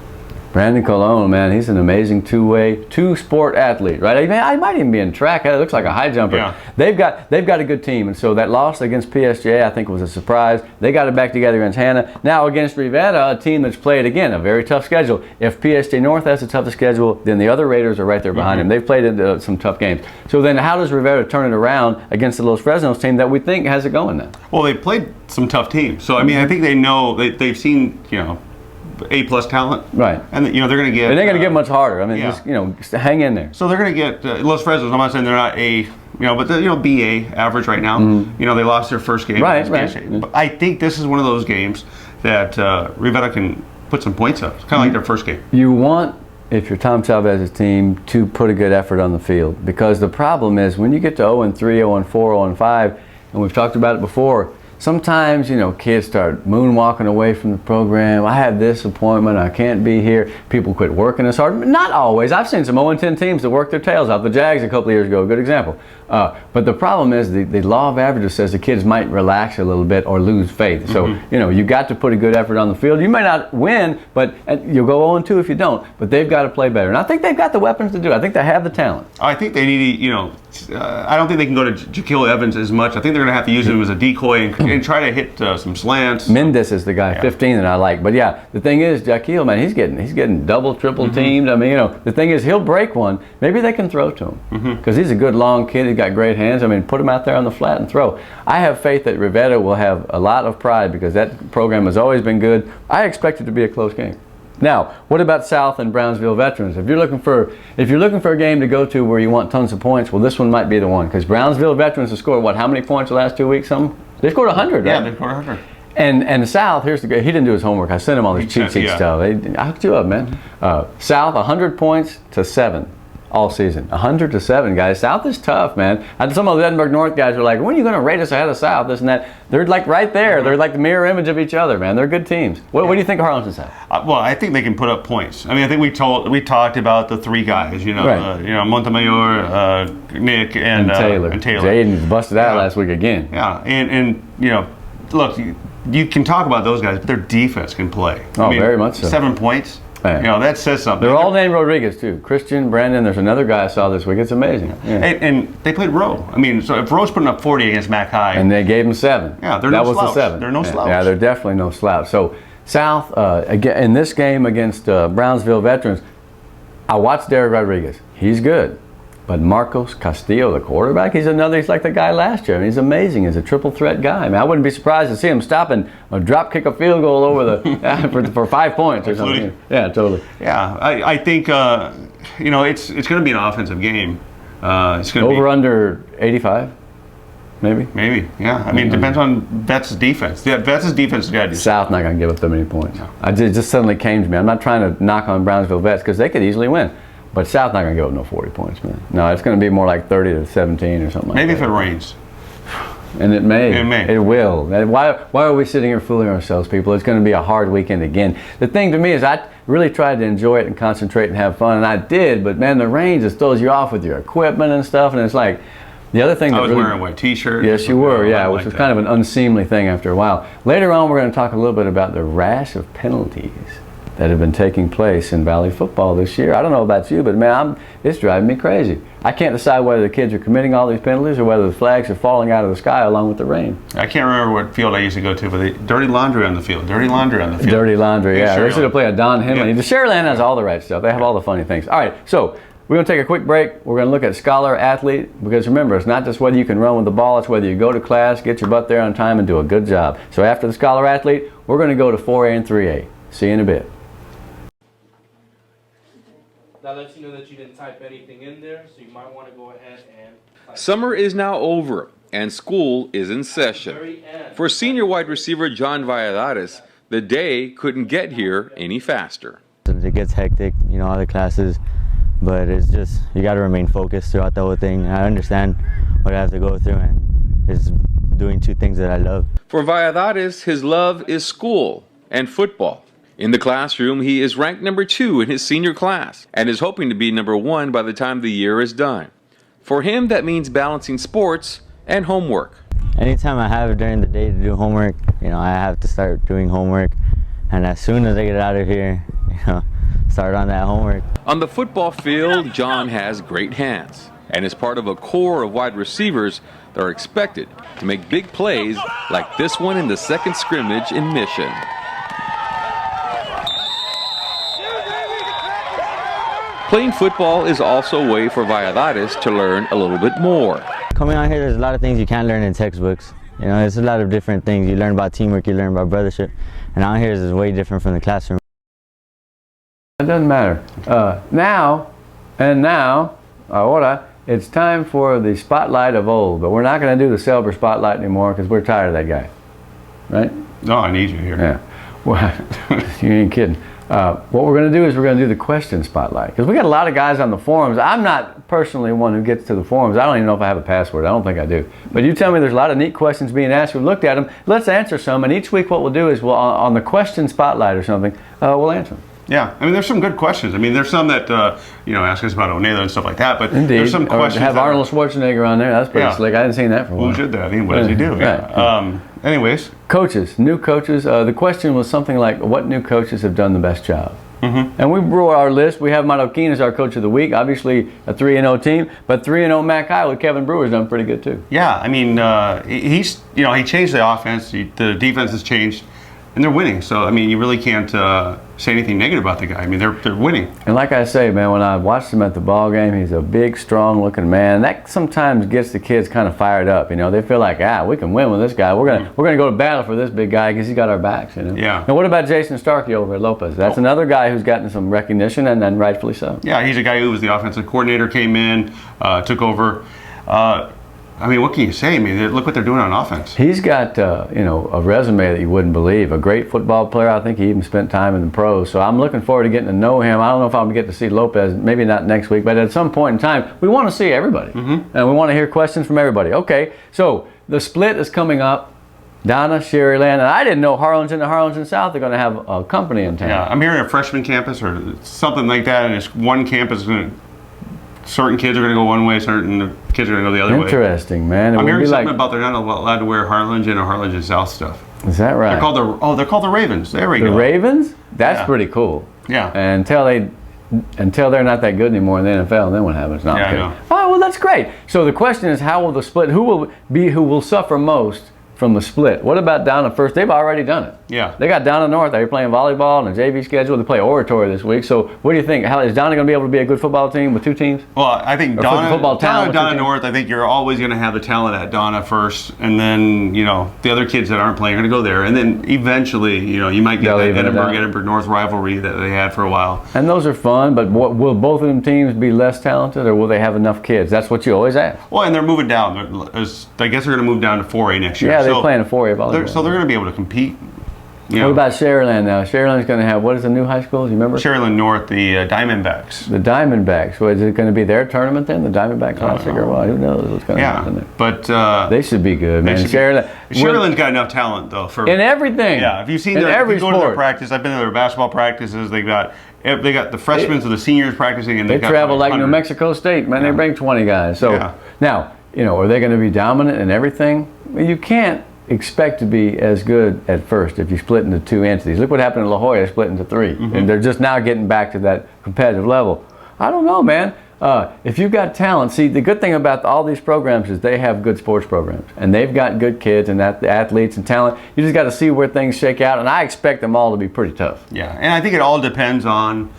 Brandon Colon, man, he's an amazing two-sport athlete, right? I might even be in track. It looks like a high jumper. Yeah. They've got a good team, and so that loss against PSJ, I think, was a surprise. They got it back together against Hannah. Now against Rivera, a team that's played again a very tough schedule. If PSJ North has the toughest schedule, then the other Raiders are right there behind them. They've played some tough games. So then, how does Rivera turn it around against the Los Fresnos team that we think has it going now? Well, they played some tough teams, so I mean, I think they know they've seen A+ talent, right? And they're going to get. And they're going to get much harder. I mean, just hang in there. So they're going to get Los Fresnos. I'm not saying they're not but they're BA average right now. Mm-hmm. They lost their first game. Right. But I think this is one of those games that Rivera can put some points up. It's kind of like their first game. You want if you're Tom Salvez's team, to put a good effort on the field. Because the problem is when you get to 0-3, 0-4, 0-5, and we've talked about it before, sometimes, you know, kids start moonwalking away from the program. I have this appointment, I can't be here. People quit working as hard. Not always. I've seen some 0-10 teams that work their tails off. The Jags a couple of years ago, a good example. But the problem is the law of averages says the kids might relax a little bit or lose faith. So, you know, you got to put a good effort on the field. You may not win, but you'll go 0-2 if you don't. But they've got to play better. And I think they've got the weapons to do it. I think they have the talent. I think they need, you know, I don't think they can go to Jaquil Evans as much. I think they're going to have to use him as a decoy and try to hit some slants. Mendes is the guy, 15, that I like. But yeah, the thing is, Jaquil, man, he's getting double, triple teamed. I mean, you know, the thing is, he'll break one. Maybe they can throw to him because he's a good long kid. He's got great hands. I mean, put him out there on the flat and throw. I have faith that Rivera will have a lot of pride because that program has always been good. I expect it to be a close game. Now, what about South and Brownsville Veterans? If you're looking for a game to go to where you want tons of points, well, this one might be the one because Brownsville Veterans have scored how many points the last 2 weeks? They scored 100, right? Yeah, they scored 100. And the South, here's the guy. He didn't do his homework. I sent him all this cheat sheet stuff. I hooked you up, man. South 100 points to 7 all season. 100 to 7, guys. South is tough, man. Some of the Edinburgh North guys were like, when are you going to rate us ahead of South? This and that. They're like right there. They're like the mirror image of each other, man. They're good teams. What do you think of Harlingen South? Well, I think they can put up points. I mean, I think we talked about the 3 guys. You know, right. Montemayor, Nick, and Taylor. Jaden's busted out last week again. Yeah, and you know, look, you can talk about those guys, but their defense can play. Oh, I mean, very much so. 7 points. Yeah. You know, that says something. They're all named Rodriguez, too. Christian, Brandon, there's another guy I saw this week. It's amazing. Yeah. And they played Rowe. I mean, so if Rowe's putting up 40 against Mac High. And they gave him 7. Yeah, they're that no was slouch. The 7. They're no slouch. Yeah, they're definitely no slouch. So, South, again, in this game against Brownsville Veterans, I watched Derek Rodriguez. He's good. But Marcos Castillo, the quarterback, he's like the guy last year. I mean, he's amazing. He's a triple threat guy. I mean, I wouldn't be surprised to see him stopping a drop kick a field goal over the for 5 points or something. Yeah, totally. Yeah, I think you know, it's going to be an offensive game. It's going to over under 85, maybe. Maybe, yeah. I mean, it depends on Vets' defense. Yeah, Vets' defense has got to do. South not going to give up that many points. No. It just suddenly came to me. I'm not trying to knock on Brownsville Vets because they could easily win. But South not going to give up no 40 points, man. No, it's going to be more like 30 to 17 or something like Maybe that. if it rains. And it may. It may. It will. Why are we sitting here fooling ourselves, people? It's going to be a hard weekend again. The thing to me is I really tried to enjoy it and concentrate and have fun, and I did, but man, the rain just throws you off with your equipment and stuff, and it's like, the other thing I that was really, wearing a white t-shirt. Yes, you were, yeah, which like was that. kind of an unseemly thing after a while. Later on, we're going to talk a little bit about the rash of penalties that have been taking place in Valley football this year. I don't know about you, but man, it's driving me crazy. I can't decide whether the kids are committing all these penalties or whether the flags are falling out of the sky along with the rain. I can't remember what field I used to go to, but dirty laundry on the field. Dirty laundry on the field. Dirty laundry, yeah. They should have played a Don Henley. Yeah. The Sherland has all the right stuff. They have all the funny things. All right, so we're going to take a quick break. We're going to look at scholar athlete because remember, it's not just whether you can run with the ball, it's whether you go to class, get your butt there on time, and do a good job. So after the scholar athlete, we're going to go to 4A and 3A. See you in a bit. That lets you know that you didn't type anything in there, so you might want to go ahead and type. Summer is now over, and school is in session. For senior wide receiver John Valladares, the day couldn't get here any faster. It gets hectic, you know, all the classes, but it's just, you got to remain focused throughout the whole thing. I understand what I have to go through, and it's doing 2 things that I love. For Valladares, his love is school and football. In the classroom, he is ranked number 2 in his senior class and is hoping to be number 1 by the time the year is done. For him, that means balancing sports and homework. Anytime I have during the day to do homework, you know, I have to start doing homework, and as soon as I get out of here, you know, start on that homework. On the football field, John has great hands and is part of a core of wide receivers that are expected to make big plays like this one in the second scrimmage in Mission. Playing football is also a way for Valladares to learn a little bit more. Coming out here, there's a lot of things you can't learn in textbooks. You know, there's a lot of different things. You learn about teamwork, you learn about brothership, and out here is way different from the classroom. It doesn't matter. Now, ahora, it's time for the spotlight of old, but we're not going to do the Selber spotlight anymore because we're tired of that guy, right? No, I need you here. Yeah. Well, you ain't kidding. What we're going to do is we're going to do the question spotlight, because we got a lot of guys on the forums. I'm not personally one who gets to the forums. I don't even know if I have a password. I don't think I do. But you tell me there's a lot of neat questions being asked. We've looked at them. Let's answer some. And each week what we'll do is we'll, on the question spotlight or something, we'll answer them. Yeah, I mean, there's some good questions. I mean, there's some that, ask us about O'Neill and stuff like that, but Indeed. there's some questions. Have Arnold Schwarzenegger on there. That's pretty slick. I hadn't seen that for a while. Who did that? I mean, what does he do? Right. Anyways. Coaches, new coaches. The question was something like, what new coaches have done the best job? Mm-hmm. And we brought our list. We have Marroquin as our coach of the week. Obviously a 3-0 team, but 3-0 Mac High with Kevin Brewer's done pretty good too. Yeah, I mean, he changed the offense. The defense has changed, and they're winning. So I mean, you really can't say anything negative about the guy. I mean, they're winning. And like I say, man, when I watched him at the ball game, he's a big, strong-looking man. That sometimes gets the kids kind of fired up. You know, they feel like, we can win with this guy. We're gonna go to battle for this big guy because he's got our backs. You know. Yeah. Now, what about Jason Starkey over at Lopez? That's another guy who's gotten some recognition, and rightfully so. Yeah, he's a guy who was the offensive coordinator, came in, took over. I mean, what can you say? I mean, look what they're doing on offense. He's got, a resume that you wouldn't believe. A great football player. I think he even spent time in the pros. So I'm looking forward to getting to know him. I don't know if I'm going to get to see Lopez, maybe not next week, but at some point in time, we want to see everybody. Mm-hmm. And we want to hear questions from everybody. Okay, so the split is coming up. Donna, Sherryland, and I didn't know Harlingen and Harlingen South are going to have a company in town. Yeah, I'm hearing a freshman campus or something like that, and it's one campus is going to. Certain kids are going to go one way, certain kids are going to go the other way. Interesting, man. I'm hearing something about they're not allowed to wear Harlingen or Harlingen South stuff. Is that right? They're called the Ravens. There we go. The Ravens? That's pretty cool. Yeah. Until they're not that good anymore in the NFL, and then what happens? Not I good. know. Oh, well, that's great. So the question is, how will the split? Who will suffer most from the split? What about Donna first? They've already done it. Yeah. They got Donna North. They're playing volleyball and a JV schedule. They play oratory this week. So what do you think? How is Donna going to be able to be a good football team with two teams? Well, I think Donna North, I think you're always going to have the talent at Donna first, and then, the other kids that aren't playing are going to go there. And then eventually, you might get that Edinburgh North rivalry that they had for a while. And those are fun, but will both of them teams be less talented, or will they have enough kids? That's what you always ask. Well, and they're moving down. I guess they're going to move down to 4A next year. Yeah, they're playing a 4A volleyball. So they're going to be able to compete. What about Sherryland now? Sherryland's going to have, what is the new high school? Do you remember? Sherryland North, the Diamondbacks. The Diamondbacks. Well, is it going to be their tournament then? The Diamondbacks Classic or what? Who knows what's going to happen there? But they should be good, man. Sherryland's got enough talent though in everything. Yeah, if you've seen if you go to their practice, I've been to their basketball practices. They got the freshmen to the seniors practicing, and they travel like New Mexico State, man. They bring 20 guys. So now, are they going to be dominant in everything? You can't expect to be as good at first if you split into two entities. Look what happened in La Jolla, split into three. Mm-hmm. And they're just now getting back to that competitive level. I don't know, man. If you've got talent, see, the good thing about all these programs is they have good sports programs. And they've got good kids and athletes and talent. You just got to see where things shake out. And I expect them all to be pretty tough. Yeah, and I think it all depends on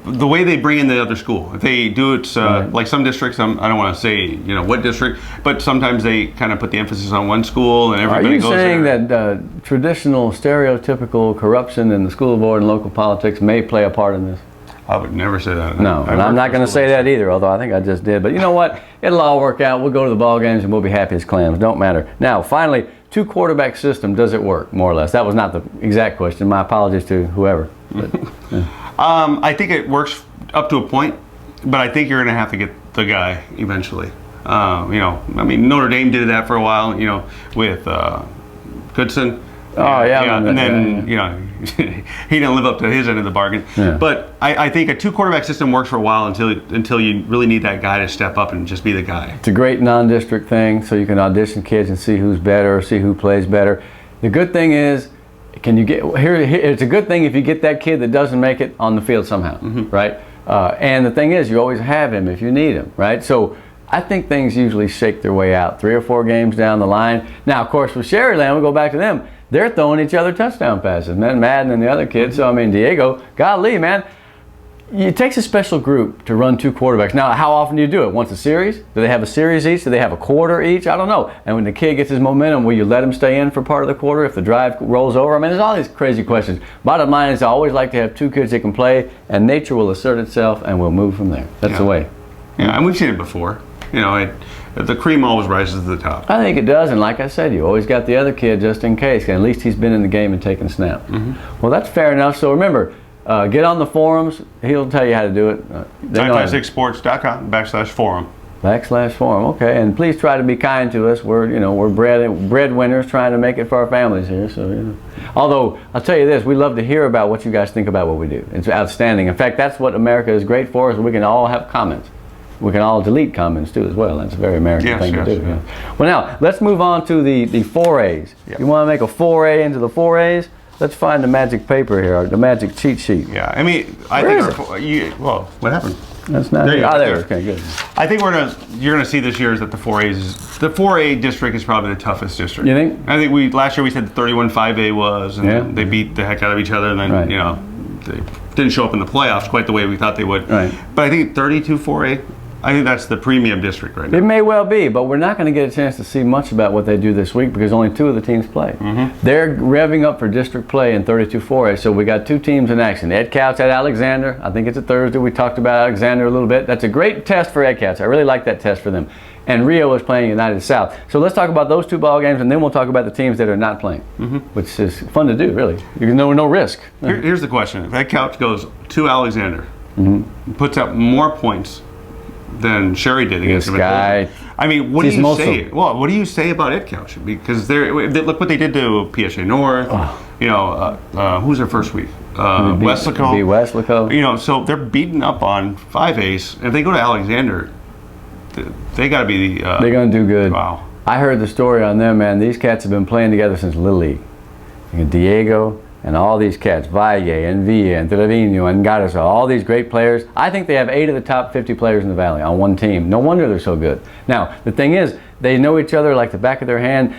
the way they bring in the other school. If they do it like some districts, I don't want to say what district, but sometimes they kind of put the emphasis on one school and everybody goes there. Are you saying that traditional, stereotypical corruption in the school board and local politics may play a part in this? I would never say that. No, and I'm not going to say that either, although I think I just did. But you know what? It'll all work out. We'll go to the ball games and we'll be happy as clams. Don't matter. Now, finally, 2-quarterback system, does it work, more or less? That was not the exact question. My apologies to whoever. But, I think it works up to a point, but I think you're going to have to get the guy eventually. Notre Dame did that for a while, with Goodson. Oh, yeah. And then, he didn't live up to his end of the bargain. Yeah. But I think a 2-quarterback system works for a while until you really need that guy to step up and just be the guy. It's a great non-district thing, so you can audition kids and see who's better, see who plays better. The good thing is, it's a good thing if you get that kid that doesn't make it on the field somehow, right? And the thing is, you always have him if you need him, right? So I think things usually shake their way out 3 or 4 games down the line. Now, of course, with Sherryland, we go back to them. They're throwing each other touchdown passes, man. Madden and the other kids. So, Diego, golly, man. It takes a special group to run 2 quarterbacks. Now, how often do you do it? Once a series? Do they have a series each? Do they have a quarter each? I don't know. And when the kid gets his momentum, will you let him stay in for part of the quarter if the drive rolls over? There's all these crazy questions. Bottom line is I always like to have 2 kids that can play, and nature will assert itself, and we'll move from there. That's the way. Yeah, and we've seen it before. the cream always rises to the top. I think it does, and like I said, you always got the other kid just in case. At least he's been in the game and taken snap. Well, that's fair enough. So remember, get on the forums. He'll tell you how to do it. 956sports.com/forum. /forum. Okay, and please try to be kind to us. We're breadwinners trying to make it for our families here. So although I'll tell you this, we love to hear about what you guys think about what we do. It's outstanding. In fact, that's what America is great for, is we can all have comments. We can all delete comments too as well. That's a very American thing to do. Yeah. Well, now let's move on to the 4As. Yep. You want to make a 4A into the 4As? Let's find the magic paper here, the magic cheat sheet. Yeah, I mean, well, what happened? That's not. There. Okay, good. I think you're gonna see this year is that the 4A district is probably the toughest district. You think? I think last year we said the 31-5A was, and they beat the heck out of each other, and then they didn't show up in the playoffs quite the way we thought they would. Right. But I think 32-4A. I think that's the premium district right now. It may well be, but we're not going to get a chance to see much about what they do this week because only 2 of the teams play. They're revving up for district play in 32-4A, so we got 2 teams in action. Ed Couch at Alexander. I think it's a Thursday. We talked about Alexander a little bit. That's a great test for Ed Couch. I really like that test for them. And Rio is playing United South. So let's talk about those 2 ball games, and then we'll talk about the teams that are not playing, which is fun to do, really. There's no risk. Here's the question. If Ed Couch goes to Alexander, puts up more points than Sherry did against him. Guy. I mean, what do you say? Well, what do you say about Ed Couch? Because look what they did to PSA North. Who's their first week? Weslaco. Weslaco. So they're beating up on 5As. If they go to Alexander, they got to be. They're going to do good. Wow. I heard the story on them, man. These cats have been playing together since Little League. Diego and all these cats, Valle and Villa and Trevino and Garza, all these great players. I think they have 8 of the top 50 players in the Valley on one team. No wonder they're so good. Now, the thing is, they know each other like the back of their hand.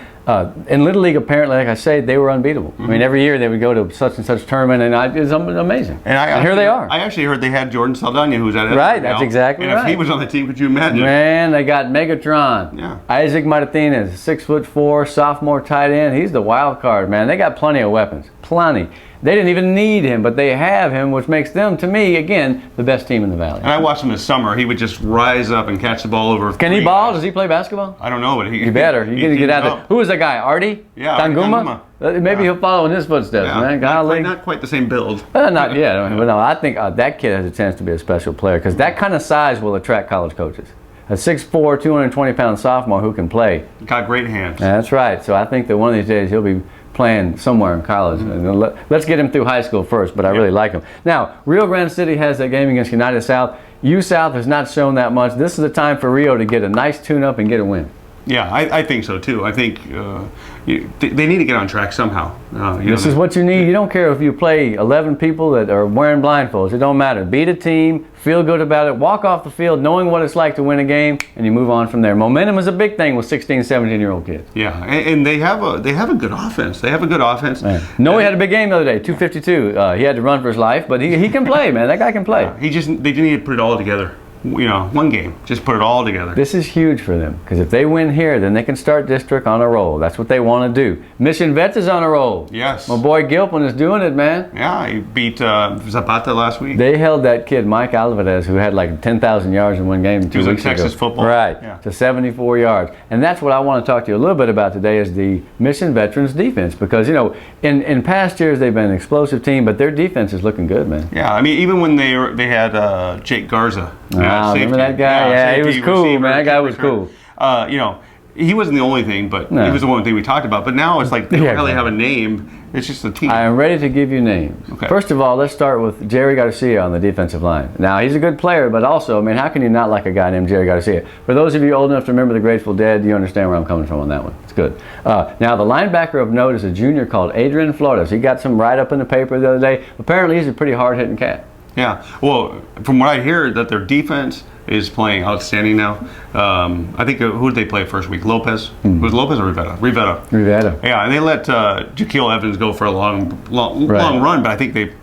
In Little League, apparently, like I say, they were unbeatable. I mean, every year they would go to such and such tournament, and it's amazing. And here they are. I actually heard they had Jordan Saldana, who's at it. Right, that's exactly right. And if he was on the team, could you imagine? Man, they got Megatron. Yeah. Isaac Martinez, 6'4", sophomore tight end. He's the wild card, man. They got plenty of weapons. Plenty. They didn't even need him, but they have him, which makes them, to me, again, the best team in the Valley. And I watched him this summer. He would just rise up and catch the ball over. Can he ball? Does he play basketball? I don't know, but he better. He's going to get out there. Who is that guy? Artie? Yeah. Tanguma? Maybe he'll follow in his footsteps, man. Not quite the same build. Not yet. But no, I think that kid has a chance to be a special player because that kind of size will attract college coaches. A 6'4", 220-pound sophomore who can play. Got great hands. That's right. So I think that one of these days he'll be playing somewhere in college. Let's get him through high school first, but I really like him. Now, Rio Grande City has that game against United South. U-South has not shown that much. This is the time for Rio to get a nice tune-up and get a win. Yeah, I think so too. I think they need to get on track somehow. This is what you need. You don't care if you play 11 people that are wearing blindfolds. It don't matter. Beat a team, feel good about it, walk off the field knowing what it's like to win a game, and you move on from there. Momentum is a big thing with 16, 17-year-old kids. Yeah, and they have a good offense. They have a good offense. No, he had a big game the other day, 252. He had to run for his life, but he can play, man. That guy can play. They just need to put it all together. One game. Just put it all together. This is huge for them because if they win here, then they can start district on a roll. That's what they want to do. Mission Vets is on a roll. Yes. My boy Gilpin is doing it, man. Yeah, he beat Zapata last week. They held that kid, Mike Alvarez, who had like 10,000 yards in one game 2 weeks ago. He was in Texas football. Right, to 74 yards. And that's what I want to talk to you a little bit about today is the Mission Veterans defense because, in past years they've been an explosive team, but their defense is looking good, man. Yeah, I mean, even when they had Jake Garza. Remember that guy? Yeah, he was cool, receiver, man. That guy was cool. He wasn't the only thing, but he was the one thing we talked about. But now it's like they don't really have a name. It's just a team. I am ready to give you names. Okay. First of all, let's start with Jerry Garcia on the defensive line. Now, he's a good player, but also, how can you not like a guy named Jerry Garcia? For those of you old enough to remember the Grateful Dead, you understand where I'm coming from on that one. It's good. Now, the linebacker of note is a junior called Adrian Flores. He got some write-up in the paper the other day. Apparently, he's a pretty hard-hitting cat. Yeah. Well, from what I hear, that their defense is playing outstanding now. I think who did they play first week? Lopez. Was Lopez or Rivetta? Rivetta. Yeah, and they let Jaquil Evans go for a long run, but I think they've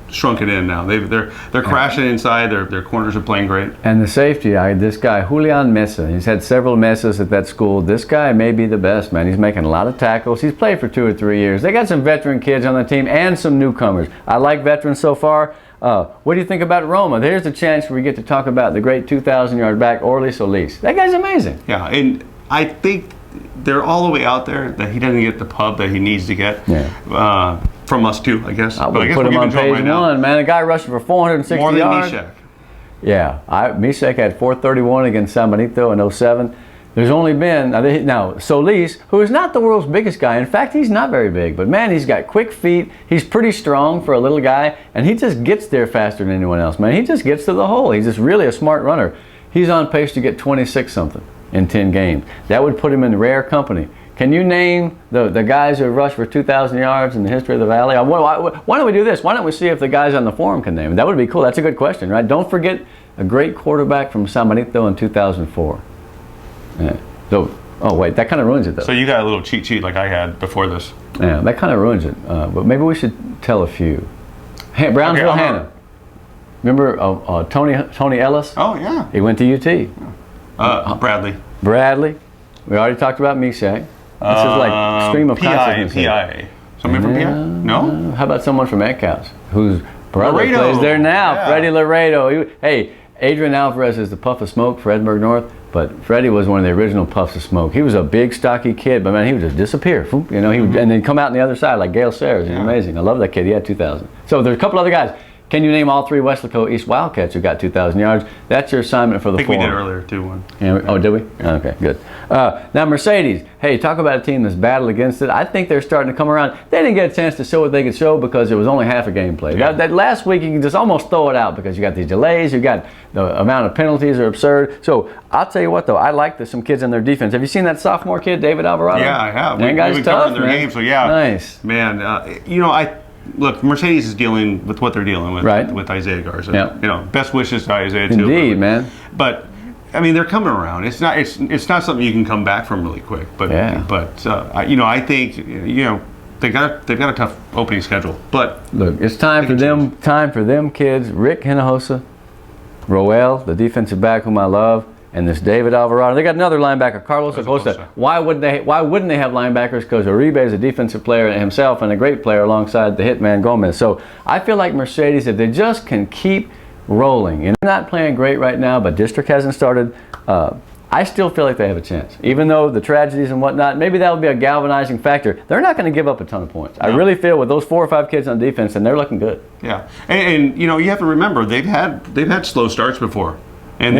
shrunk it in now. They're crashing inside. Their corners are playing great. And the safety, this guy Julian Mesa. He's had several messes at that school. This guy may be the best, man. He's making a lot of tackles. He's played for 2 or 3 years. They got some veteran kids on the team and some newcomers. I like veterans so far. What do you think about Roma? There's a chance where we get to talk about the great 2,000-yard back, Orly Solis. That guy's amazing. Yeah, and I think they're all the way out there that he doesn't get the pub that he needs to get. Yeah. From us too, I guess. I But I would guess put we're him on giving it to page right one, now. man. A guy rushing for 460 More than yards. Mishak. Yeah, Mishak had 431 against San Benito in 07. There's only been, now Solis, who is not the world's biggest guy. In fact, he's not very big, but man, he's got quick feet. He's pretty strong for a little guy, and he just gets there faster than anyone else, man. He just gets to the hole. He's just really a smart runner. He's on pace to get 26 something in 10 games. That would put him in rare company. Can you name the guys who have rushed for 2,000 yards in the history of the Valley? Why don't we do this? Why don't we see if the guys on the forum can name them? That would be cool. That's a good question, right? Don't forget a great quarterback from San Benito in 2004. Yeah. So, oh wait, that kind of ruins it though. So you got a little cheat sheet like I had before this. Yeah, that kind of ruins it. But maybe we should tell a few. Brownsville Okay, Hannah. Remember Tony Ellis? Oh yeah. He went to UT. Bradley. Brady. We already talked about Mishak. This is like stream of consciousness. PI. Somebody from PI? No? How about someone from Eckhouse, whose brother Laredo. plays there now, Yeah. Freddie Laredo. Hey, Adrian Alvarez is the puff of smoke for Edinburgh North, but Freddie was one of the original puffs of smoke. He was a big, stocky kid, but man, he would just disappear. You know, he would, and then come out on the other side like Gale Sayers. He's amazing. I love that kid. He had 2,000. So there's a couple other guys. Can you name all three Weslaco East Wildcats who got 2,000 yards? That's your assignment for the I think we forum. did earlier too. One. Yeah, oh, did we? Okay, good. Now Mercedes. Hey, talk about a team that's battled against it. I think they're starting to come around. They didn't get a chance to show what they could show because it was only half a game played. Yeah. That last week you can just almost throw it out because you got these delays. You got the amount of penalties are absurd. So I'll tell you what though, I like some kids in their defense. Have you seen that sophomore kid, David Alvarado? Yeah, I have. That guy's We've been tough, covering their man. game, so yeah. Nice. Man, you know, look, Mercedes is dealing with what they're dealing with, Right. with Isaiah Garza. Yeah. You know, best wishes to Isaiah too. Indeed, man. But I mean, they're coming around. It's not something you can come back from really quick. But Yeah. you know, I think they've got a tough opening schedule. But Look, it's time for them. Time for them kids. Rick Hinojosa, Roel, the defensive back whom I love, and this David Alvarado. They got another linebacker, Carlos Acosta. Why wouldn't they have linebackers? Because Uribe is a defensive player himself and a great player alongside the hitman Gomez. So I feel like Mercedes, if they just can keep rolling, and they're not playing great right now, but district hasn't started. I still feel like they have a chance, even though the tragedies and whatnot. Maybe that would be a galvanizing factor. They're not going to give up a ton of points. I really feel with those 4 or 5 kids on defense, and they're looking good. yeah, and you know, you have to remember they've had slow starts before, and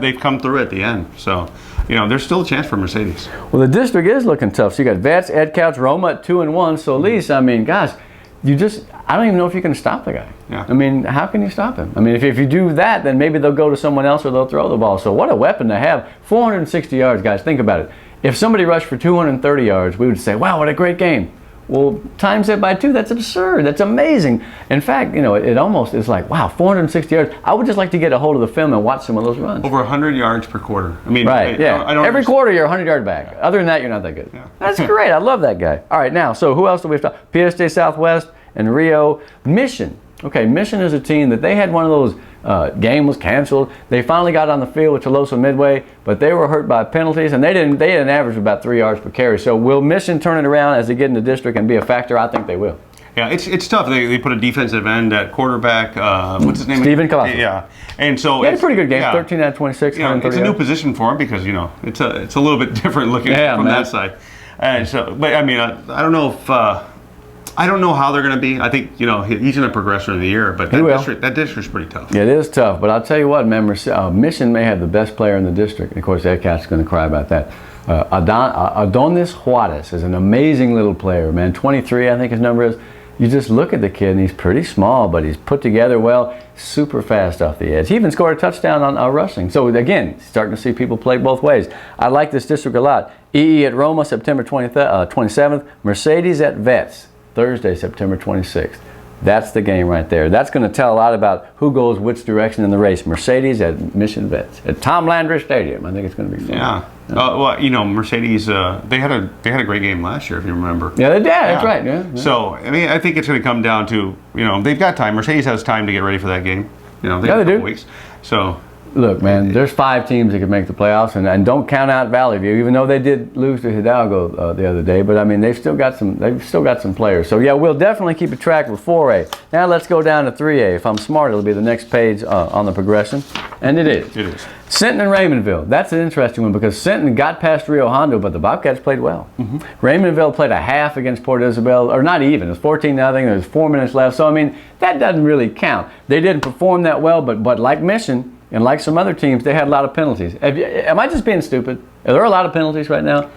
they've come through at the end. So you know, there's still a chance for Mercedes. Well, the district is looking tough. So you got Vets, Ed Couch, Roma at 2-1. So at least, I mean, guys, I don't even know if you can stop the guy. Yeah. I mean, how can you stop him? I mean, if you do that, then maybe they'll go to someone else or they'll throw the ball. So what a weapon to have. 460 yards, guys. Think about it. If somebody rushed for 230 yards, we would say, wow, what a great game. Well, times that by 2, that's absurd. That's amazing. In fact, you know, it almost is like, wow, 460 yards. I would just like to get a hold of the film and watch some of those runs. Over 100 yards per quarter. I mean, Right, yeah. I don't Every quarter, you're 100 yard back. Other than that, you're not that good. Yeah. That's great. I love that guy. All right, now, so who else do we have to talk? PSJ Southwest and Rio. Mission. Okay, Mission is a team that they had one of those game was canceled. They finally got on the field with Tolosa Midway, but they were hurt by penalties, and they had an average of about 3 yards per carry. So will Mission turn it around as they get in the district and be a factor? I think they will. Yeah, it's tough. They put a defensive end at quarterback. What's his name? Steven Cavazos. Yeah, and so He had a pretty good game. Yeah. 13 out of 26. You know, it's a new position for him because you know it's a little bit different looking from that side. And so, but I mean, I don't know if I don't know how they're going to be. I think you know he's going to progress through the year, but that district's pretty tough. Yeah, it is tough, but I'll tell you what, man. Mission may have the best player in the district. And of course, Ed Cat's going to cry about that. Adonis Juarez is an amazing little player, man. 23, I think his number is. You just look at the kid, and he's pretty small, but he's put together well, super fast off the edge. He even scored a touchdown on rushing. So again, starting to see people play both ways. I like this district a lot. EE at Roma, September 27th. Mercedes at Vets, Thursday, September 26th. That's the game right there. That's going to tell a lot about who goes which direction in the race. Mercedes at Mission Vets at Tom Landry Stadium. I think it's going to be fun. Yeah. Well, you know, Mercedes. They had a great game last year, if you remember. Yeah, they did. That's right. Yeah. So I mean, I think it's going to come down to they've got time. Mercedes has time to get ready for that game. You know, they Yeah, have they a do. couple weeks. So Look, man, there's 5 teams that could make the playoffs, and don't count out Valley View, even though they did lose to Hidalgo the other day. But I mean, they've still got some players. So yeah, we'll definitely keep a track with 4A. Now let's go down to 3A. If I'm smart, it'll be the next page on the progression, and it is. It is. Sinton and Raymondville. That's an interesting one because Sinton got past Rio Hondo, but the Bobcats played well. Raymondville played a half against Port Isabel, or not even. It was 14-0. There was 4 minutes left. So I mean, that doesn't really count. They didn't perform that well, but like Mission. And like some other teams, they had a lot of penalties. Am I just being stupid? Are there a lot of penalties right now?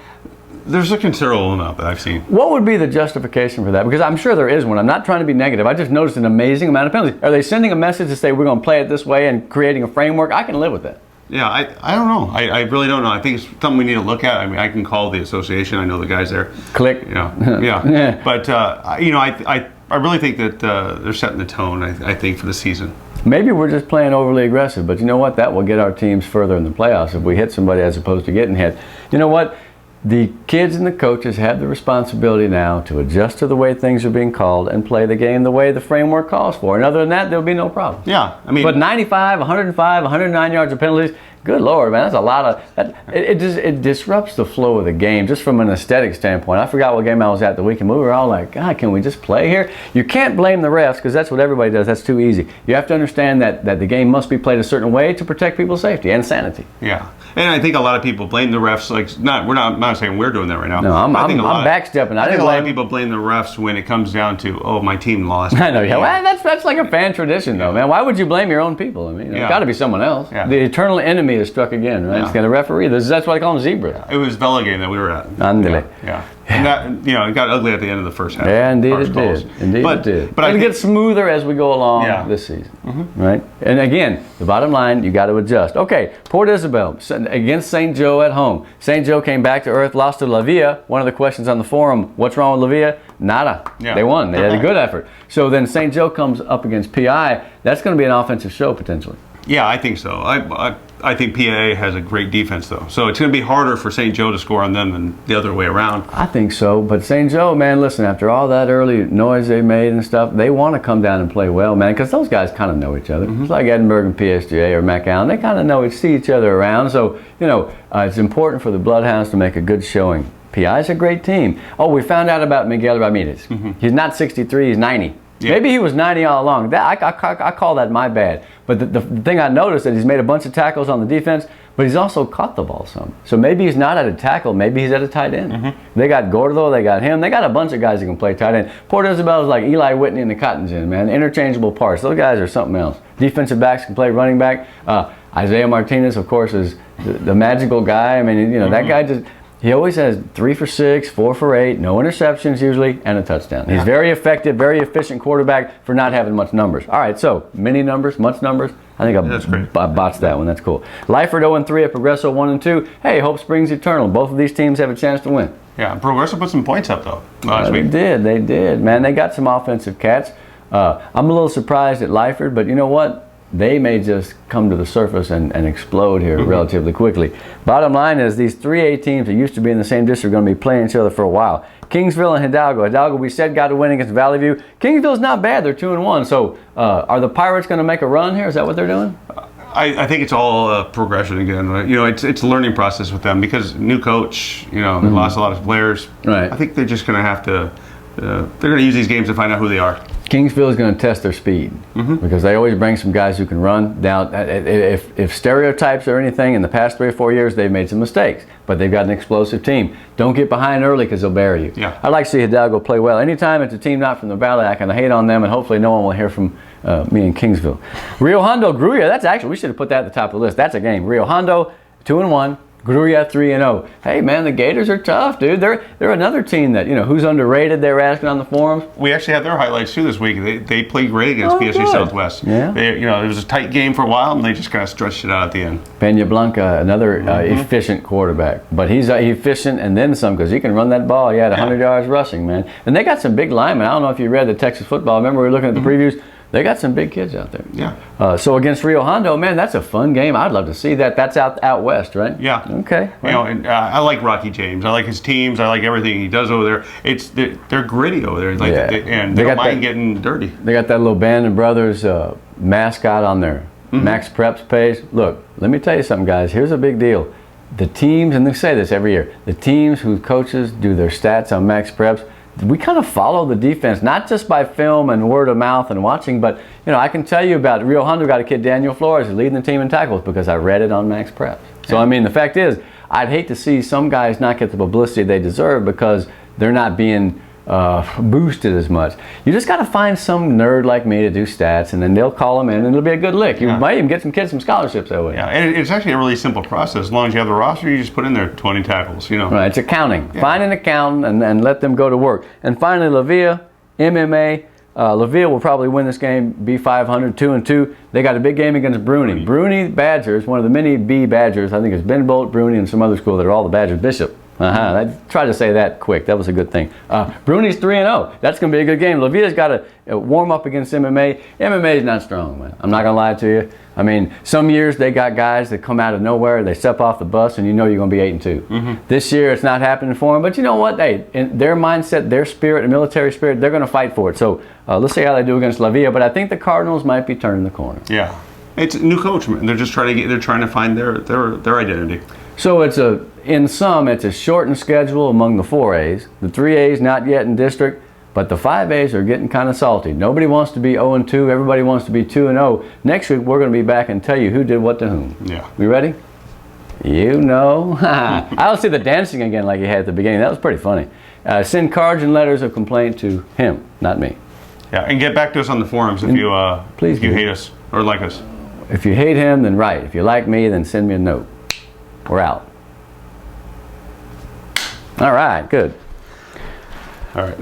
There's a considerable amount that I've seen. What would be the justification for that? Because I'm sure there is one. I'm not trying to be negative. I just noticed an amazing amount of penalties. Are they sending a message to say we're going to play it this way and creating a framework? I can live with that. Yeah, I don't know. I really don't know. I think it's something we need to look at. I mean, I can call the association. I know the guys there. Click. You know, yeah. But you know, I really think that they're setting the tone. I think for the season. Maybe we're just playing overly aggressive, but you know what? That will get our teams further in the playoffs if we hit somebody as opposed to getting hit. You know what? The kids and the coaches have the responsibility now to adjust to the way things are being called and play the game the way the framework calls for. And other than that, there'll be no problem. Yeah, I mean, but 95, 105, 109 yards of penalties. Good Lord, man, that's a lot of that. It disrupts the flow of the game just from an aesthetic standpoint. I forgot what game I was at the weekend. We were all like, God, can we just play here? You can't blame the refs because that's what everybody does. That's too easy. You have to understand that the game must be played a certain way to protect people's safety and sanity. Yeah, and I think a lot of people blame the refs. Like, I'm not saying we're doing that right now. No, I'm backstepping. I think a lot of people blame the refs when it comes down to, oh, my team lost. I know. Yeah, well, that's like a fan tradition, though, man. Why would you blame your own people? I mean, it's got to be someone else. Yeah. The eternal enemy is struck again, right? It's got a referee. That's why I call him Zebra. It was Vela game that we were at. Andale. Yeah. And that, it got ugly at the end of the first half. Yeah, indeed it did. Indeed it did. But it'll get smoother as we go along this season, right? And again, the bottom line, you got to adjust. Okay, Port Isabel against St. Joe at home. St. Joe came back to earth, lost to La Villa. One of the questions on the forum, what's wrong with La Villa? Nada. Yeah. They won. They had a good effort. So then St. Joe comes up against PI. That's going to be an offensive show potentially. Yeah, I think so. I think PA has a great defense, though. So it's going to be harder for St. Joe to score on them than the other way around. I think so. But St. Joe, man, listen, after all that early noise they made and stuff, they want to come down and play well, man, because those guys kind of know each other. It's like Edinburgh and PSGA or McAllen. They kind of see each other around. So, it's important for the Bloodhounds to make a good showing. PI is a great team. Oh, we found out about Miguel Ramirez. He's not 63, he's 90. Yeah. Maybe he was 90 all along. I call that my bad. But the thing I noticed is that he's made a bunch of tackles on the defense, but he's also caught the ball some. So maybe he's not at a tackle, maybe he's at a tight end. They got Gordo, they got him. They got a bunch of guys that can play tight end. Port Isabel is like Eli Whitney and the Cotton Gin, man. Interchangeable parts. Those guys are something else. Defensive backs can play running back. Isaiah Martinez, of course, is the magical guy. I mean, that guy just... He always has 3 for 6, 4 for 8, no interceptions usually, and a touchdown. He's very effective, very efficient quarterback for not having much numbers. All right, so many numbers, much numbers. I think I botched that one. That's cool. Lyford 0-3 at Progresso 1-2. Hey, hope springs eternal. Both of these teams have a chance to win. Yeah, Progresso put some points up though last week. They did. Man, they got some offensive cats. I'm a little surprised at Lyford, but you know what? They may just come to the surface and explode here relatively quickly. Bottom line is these 3A teams that used to be in the same district are going to be playing each other for a while. Kingsville and Hidalgo. Hidalgo, we said, got to win against Valley View. Kingsville's not bad. They're 2-1. So are the Pirates going to make a run here? Is that what they're doing? I think it's all progression again. Right? It's a learning process with them because new coach, they lost a lot of players. Right. I think they're just going to have to, they're going to use these games to find out who they are. Kingsville is going to test their speed because they always bring some guys who can run. Now, if stereotypes or anything, in the past 3 or 4 years, they've made some mistakes, but they've got an explosive team. Don't get behind early because they'll bury you. Yeah. I'd like to see Hidalgo play well. Anytime it's a team not from the Valley, I can hate on them, and hopefully no one will hear from me in Kingsville. Rio Hondo, Gruya, that's actually, we should have put that at the top of the list. That's a game. Rio Hondo, 2-1. Gruya 3-0. Hey man, the Gators are tough, dude. They're another team that who's underrated. They were asking on the forums. We actually had their highlights too this week. They played great against PSG Southwest. Yeah. It was a tight game for a while, and they just kind of stretched it out at the end. Peña Blanca, another efficient quarterback, but he's efficient and then some because he can run that ball. He had 100 yards rushing, man. And they got some big linemen. I don't know if you read the Texas football. Remember we were looking at the previews. They got some big kids out there. Yeah. So against Rio Hondo, man, that's a fun game. I'd love to see that. That's out west, right? Yeah. Okay. Right. And I like Rocky James. I like his teams. I like everything he does over there. They're gritty over there. Like, and they don't mind getting dirty. They got that little Band of Brothers mascot on their Max Preps pays. Look, let me tell you something, guys. Here's a big deal. The teams, and they say this every year, the teams whose coaches do their stats on Max Preps, we kind of follow the defense, not just by film and word of mouth and watching, but I can tell you about Rio Hondo got a kid, Daniel Flores, who's leading the team in tackles because I read it on Max Preps. So I mean, the fact is, I'd hate to see some guys not get the publicity they deserve because they're not being boosted as much. You just got to find some nerd like me to do stats, and then they'll call them in, and it'll be a good lick. You might even get some kids some scholarships that way. Yeah, and it's actually a really simple process. As long as you have the roster, you just put in there 20 tackles. Right, it's accounting. Find an accountant and let them go to work. And finally, Lavia, MMA. Lavia will probably win this game, be 500, 2-2. They got a big game against Bruni. Bruni Badgers, one of the many B Badgers. I think it's Ben Bolt, Bruni, and some other school that are all the Badgers. Bishop. I tried to say that quick. That was a good thing. Bruni's 3-0. That's going to be a good game. Lavia's got to warm up against MMA. MMA is not strong, man. I'm not going to lie to you. I mean, some years they got guys that come out of nowhere. They step off the bus, and you know you're going to be 8-2. This year it's not happening for them. But you know what? Hey, in their mindset, their spirit, the military spirit, they're going to fight for it. So let's see how they do against Lavia. But I think the Cardinals might be turning the corner. Yeah, it's a new coach, man. They're just trying to find their identity. So in sum, it's a shortened schedule among the 4As. The 3As not yet in district, but the 5As are getting kind of salty. Nobody wants to be 0-2. Everybody wants to be 2-0. Next week, we're going to be back and tell you who did what to whom. Yeah. We ready? You know. I'll see the dancing again like you had at the beginning. That was pretty funny. Send cards and letters of complaint to him, not me. Yeah, and get back to us on the forums if you hate us or like us. If you hate him, then write. If you like me, then send me a note. We're out. All right, good. All right,